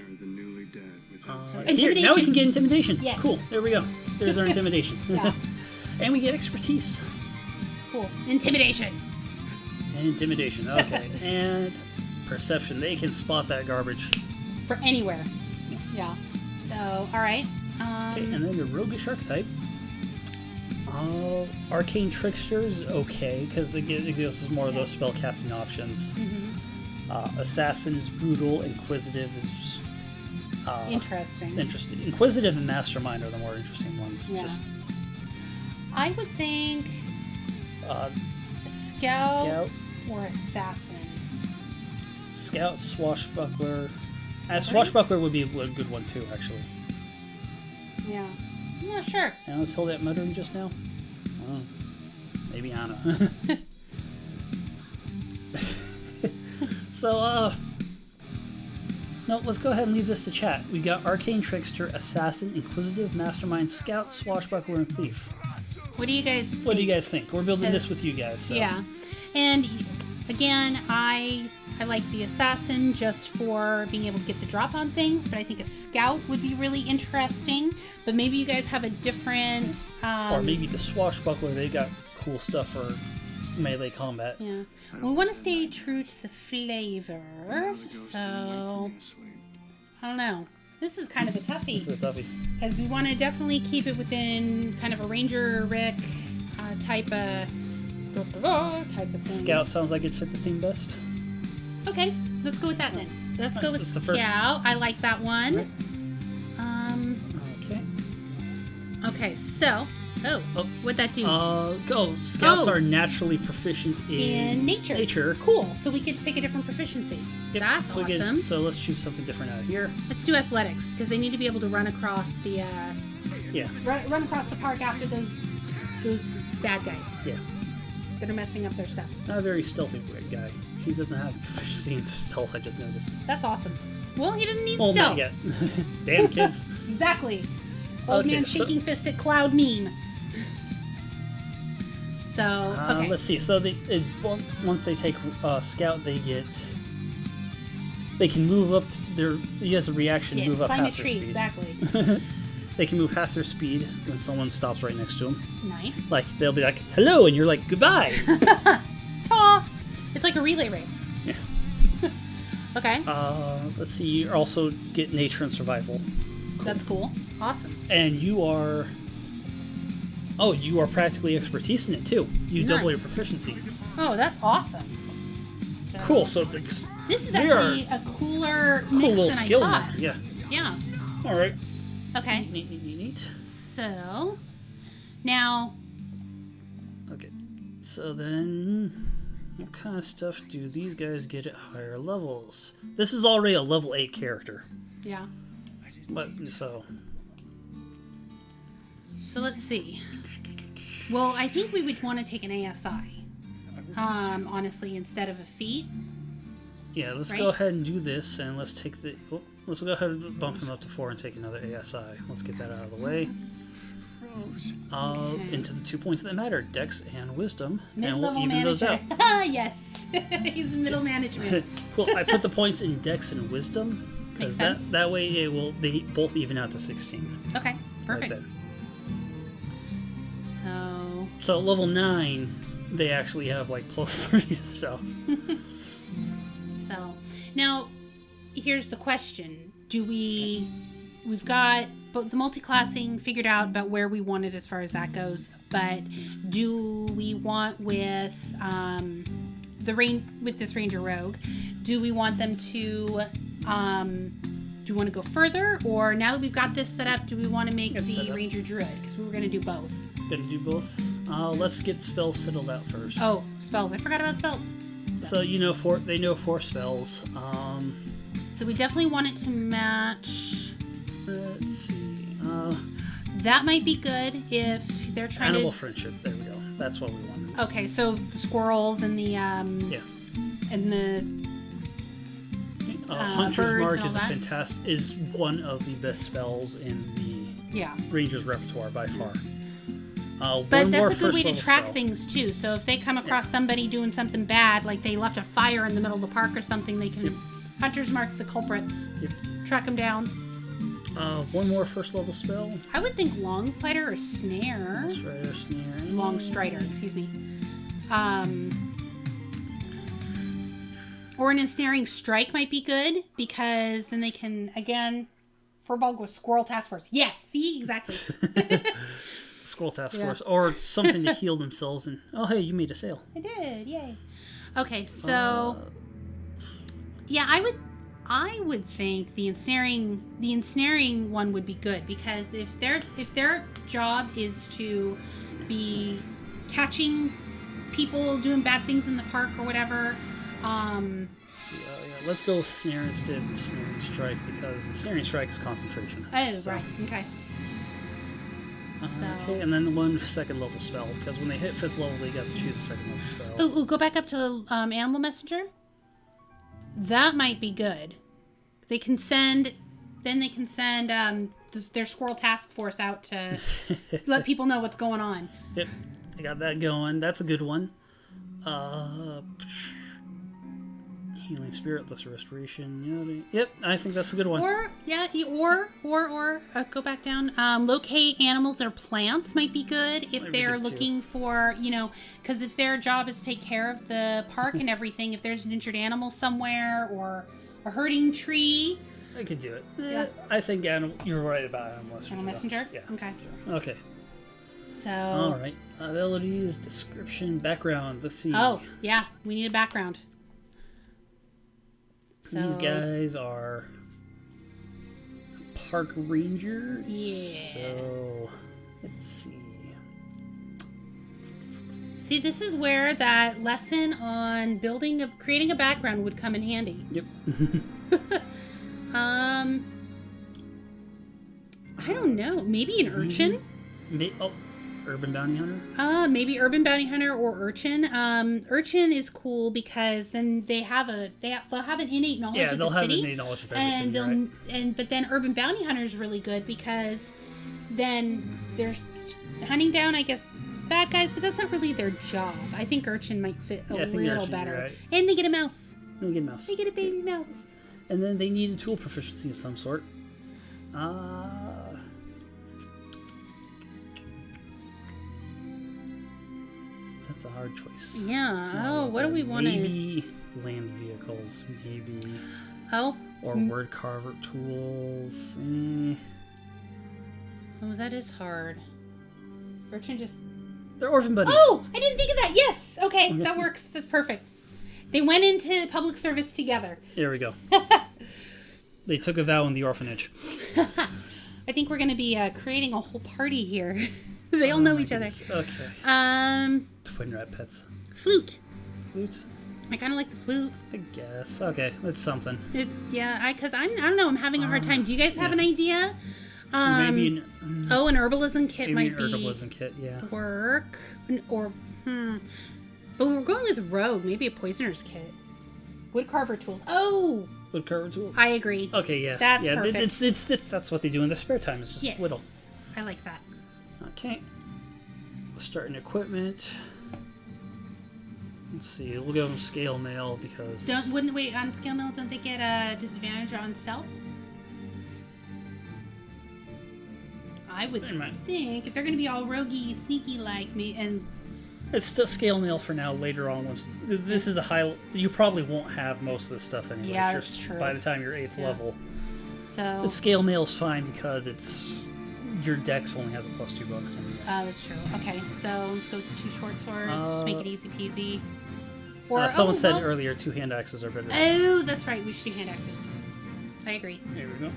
Here, now we can get intimidation. Yes. Cool. There we go. There's our intimidation. Yeah. And we get expertise. Cool. Intimidation. And intimidation. Okay. And perception. They can spot that garbage. For anywhere. Yeah. So, all right. Okay, and then your roguish archetype. Arcane Trickster is okay, because it gives us more of those spell casting options. Mm-hmm. Assassin is brutal. Inquisitive is interesting. Inquisitive and Mastermind are the more interesting ones. Yeah. I would think Scout or Assassin. Scout, Swashbuckler. Swashbuckler would be a good one too, actually. Yeah. I'm not sure. And let's hold that muttering just now. Oh, maybe Anna. So, no, let's go ahead and leave this to chat. We got Arcane Trickster, Assassin, Inquisitive, Mastermind, Scout, Swashbuckler, and Thief. What do you guys think? What do you guys think? We're building this with you guys. So. Yeah. And again, I like the Assassin just for being able to get the drop on things, but I think a Scout would be really interesting. But maybe you guys have a different... or maybe the Swashbuckler, they got cool stuff for melee combat. Yeah. We want to stay true to the flavor, so... I don't know. This is kind of a toughie. This is a toughie. Because we want to definitely keep it within kind of a Ranger Rick type of thing. Scout sounds like it fit the theme best. Okay, let's go with that then. Let's go with the first. Scout. I like that one. Right. Okay, so Oh, what'd that do? Scouts are naturally proficient in nature. Cool. So we get to pick a different proficiency. Yep. That's awesome. Again, so let's choose something different out of here. Let's do athletics because they need to be able to run across the run across the park after those bad guys. Yeah. That are messing up their stuff. Not a very stealthy guy. He doesn't have proficiency in stealth. I just noticed. That's awesome. Well, he doesn't need stealth. Not yet. Damn kids. Exactly. Old man shaking fist at cloud meme. So okay. Let's see. So once they take Scout, they can move up. He has a reaction to move up half their speed. Exactly. They can move half their speed when someone stops right next to them. Nice. Like they'll be like hello, and you're like goodbye. Ta! It's like a relay race. Yeah. Okay. Let's see. You also get nature and survival. That's cool. Awesome. And you are practically expertise in it too. You double your proficiency. Oh, that's awesome. So, cool. So this is actually a cooler mix little than skill I thought. in there. Yeah. All right. Okay. Neat. So now. Okay. So then, what kind of stuff do these guys get at higher levels? This is already a level 8 character. Yeah. But so let's see. Well, I think we would want to take an ASI, honestly, instead of a feat. Yeah, let's go ahead and do this, and let's take let's go ahead and bump him up to 4 and take another ASI. Let's get that out of the way. Into the 2 points that matter, Dex and Wisdom, and we'll even those out. Yes, he's middle management. Well, I put the points in Dex and Wisdom. Makes sense. That way they both even out to 16. Okay, perfect. Right there. So level 9, they actually have like plus 30 stuff. So now here's the question: we've got the multi-classing figured out about where we want it as far as that goes, but do we want with this Ranger Rogue? Do we want them to? Do we want to go further, or now that we've got this set up, do we want to make the Ranger Druid? Because we were going to do both. Going to do both? Let's get spells settled out first. Oh, spells! I forgot about spells. So they know 4 spells. So we definitely want it to match. Let's see. That might be good if they're trying Animal friendship. There we go. That's what we want. Okay, so the squirrels and the and the Hunter's Mark is one of the best spells in the Ranger's repertoire by far. But that's a good way to track things too. So if they come across somebody doing something bad, like they left a fire in the middle of the park or something, they can Hunter's Mark the culprits, track them down. One more first level spell. I would think Long Strider or Snare. Long Strider, excuse me. Or an ensnaring strike might be good, because then they can, again, Furbog with Squirrel Task Force. Yes, see? Exactly. Squirrel Task Force. Or something to heal themselves. And oh, hey, you made a sale. I did, yay. Okay, so... yeah, I would think the ensnaring one would be good, because if their job is to be catching people doing bad things in the park or whatever... let's go with Snare instead of Ensnaring Strike, because Ensnaring Strike is concentration. Oh, so. Right. Okay. Okay, and then one second level spell, because when they hit 5th level, they got to choose a second level spell. Ooh, go back up to Animal Messenger. That might be good. They can send their Squirrel Task Force out to let people know what's going on. Yep, I got that going. That's a good one. Healing Spirit, Lesser Restoration. Yep, I think that's a good one. Or go back down. Locate animals or plants might be good if they're looking for, because if their job is to take care of the park and everything, if there's an injured animal somewhere or a hurting tree. I could do it. Yeah. I think you're right about Animal Messenger. Animal Messenger? Yeah. Okay. So. All right. Abilities, description, background. Let's see. Oh, yeah. We need a background. These guys are park rangers. Yeah. So, let's see. See, this is where that lesson on creating a background would come in handy. Yep. I don't know. Maybe an urchin? Urban Bounty Hunter? Maybe Urban Bounty Hunter or Urchin. Urchin is cool because then they'll have an innate knowledge of the city. Yeah, they'll have an innate knowledge of everything, but then Urban Bounty Hunter is really good because then they're hunting down, I guess, bad guys, but that's not really their job. I think Urchin might fit a little better. Right. And they get a mouse. They get a baby mouse. And then they need a tool proficiency of some sort. That's a hard choice. Yeah. What do we want to... Maybe land vehicles. Maybe. Oh. Or word carver tools. Oh, that is hard. Urchin just... They're orphan buddies. Oh! I didn't think of that. Yes! Okay, that works. That's perfect. They went into public service together. There we go. They took a vow in the orphanage. I think we're going to be creating a whole party here. They all know each other. Okay. Twin rat pets. Flute. Flute? I kind of like the flute. I guess. Okay, that's something. Because I don't know. I'm having a hard time. Do you guys have an idea? Maybe an herbalism kit might be. Maybe an herbalism kit, yeah. Work. But we're going with rogue. Maybe a poisoner's kit. Woodcarver tools. Oh! Woodcarver tools? I agree. Okay, yeah. That's perfect. That's what they do in their spare time, is just whittle. I like that. Okay. Starting equipment. Let's see. We'll go from scale mail because... on scale mail, don't they get a disadvantage on stealth? I would think if they're going to be all roguey, sneaky like me, and it's still scale mail for now. Later on, this is a high, you probably won't have most of this stuff anyway. Yeah, that's true. By the time you're 8th level, so the scale mail is fine because it's your dex only has a +2 bonus anyway. That's true. Okay, so let's go with 2 short swords. Make it easy peasy. Or someone said earlier 2 hand axes are better. Oh, that's right. We should do hand axes. I agree. There we go.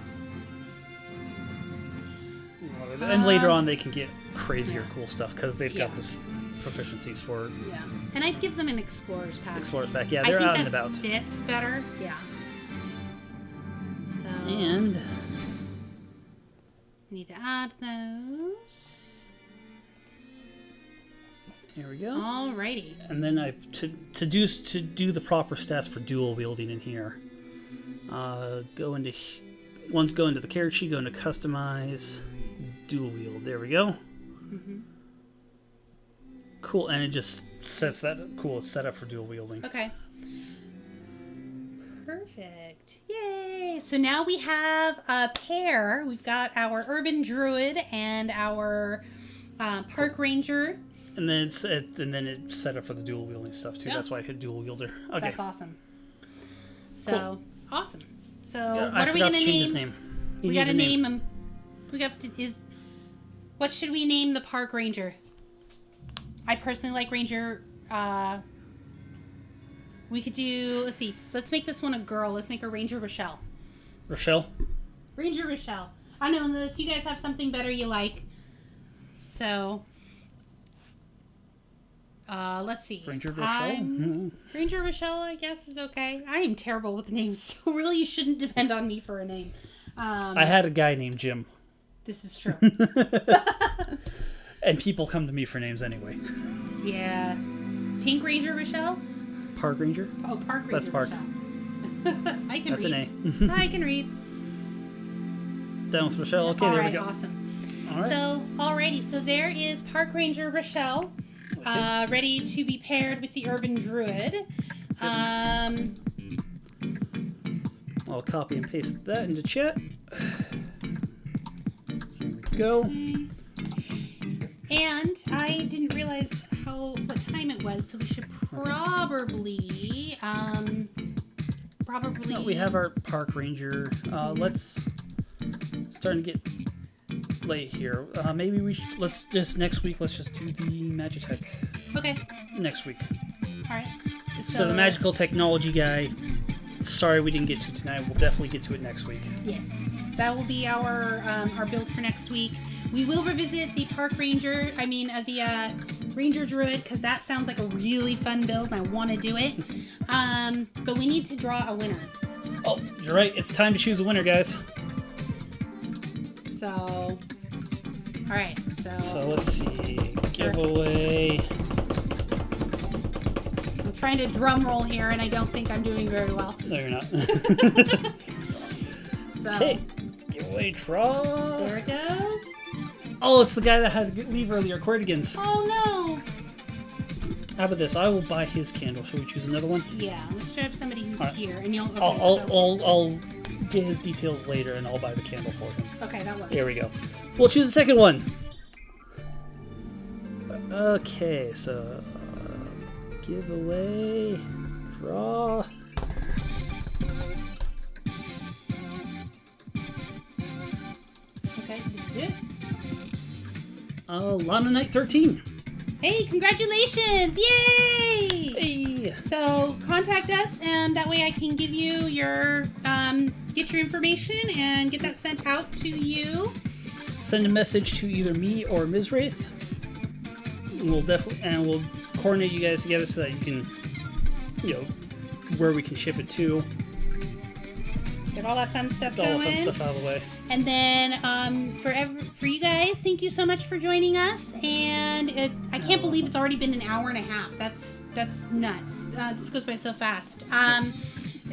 And later on, they can get crazier cool stuff because they've got this proficiencies for. Yeah, and I'd give them an explorer's pack. Explorer's pack, yeah, they're out and about. I think that fits better. Yeah. So. And. Need to add those. Here we go. Alrighty. And then to do the proper stats for dual wielding in here. Go into the character sheet. Go into customize. Dual wield. There we go. Mm-hmm. Cool, and it just sets that cool. It's set up for dual wielding. Okay. Perfect. Yay! So now we have a pair. We've got our urban druid and our park ranger. And then it's set up for the dual wielding stuff too. Yep. That's why I hit dual wielder. Okay. That's awesome. So cool. Awesome. So yeah, what are we gonna name? His name. We gotta name him. What should we name the park ranger? I personally like Ranger. We could do. Let's see. Let's make this one a girl. Let's make her Ranger Rochelle. Rochelle. Ranger Rochelle. I know, unless you guys have something better you like. So. Let's see. Ranger Rochelle. Ranger Rochelle, I guess, is okay. I am terrible with names, so really you shouldn't depend on me for a name. I had a guy named Jim. This is true. And people come to me for names anyway. Yeah. Pink Ranger Rochelle? Park Ranger? Oh, Park Ranger. That's Park. I can That's read. An A. I can read. Down with Rochelle. Okay, there we go. Awesome. All right. So, alrighty. So there is Park Ranger Rochelle, ready to be paired with the Urban Druid. I'll copy and paste that into chat. Here we go. And I didn't realize what time it was, so we should probably No, we have our park ranger. Let's starting to get late here. Maybe let's just next week. Let's just do the Magitech. Okay. Next week. All right. So the magical technology guy. Sorry, we didn't get to it tonight. We'll definitely get to it next week. Yes, that will be our build for next week. We will revisit the park ranger. I mean, the Ranger Druid, because that sounds like a really fun build and I want to do it. But we need to draw a winner. Oh, you're right. It's time to choose a winner, guys. So, all right. So let's see. Giveaway. I'm trying to drum roll here, and I don't think I'm doing very well. No, you're not. So, Okay. Giveaway draw. there it goes. Oh, it's the guy that had to leave earlier, Cordigans. Oh no. How about this? I will buy his candle. Shall we choose another one? Yeah, let's try to have somebody who's All right. here, and you'll. Okay, I'll get his details later, and I'll buy the candle for him. okay, that works. There we go. We'll choose the second one. Okay, so giveaway, draw. Okay, good. Lana Knight 13. Hey, congratulations! Yay! Hey. So contact us, and that way I can give you your get your information and get that sent out to you. Send a message to either me or Ms. Wraith. We'll coordinate you guys together so that you can, where we can ship it to. Get all that fun stuff Get all going. the fun stuff out of the way. And then for you guys, thank you so much for joining us. And I can't believe it's already been an hour and a half. That's nuts. This goes by so fast. I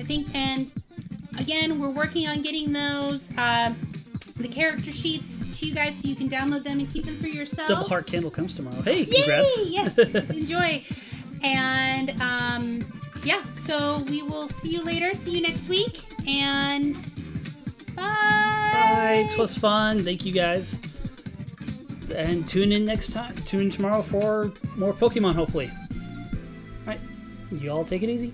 think, and again, we're working on getting those the character sheets to you guys so you can download them and keep them for yourselves. Double Heart Candle comes tomorrow. Hey, Yay! congrats. Yes, enjoy. And yeah, so we will see you later. See you next week. And bye. Bye. It was fun. Thank you guys. And tune in tomorrow for more Pokemon, hopefully. All right. You all take it easy.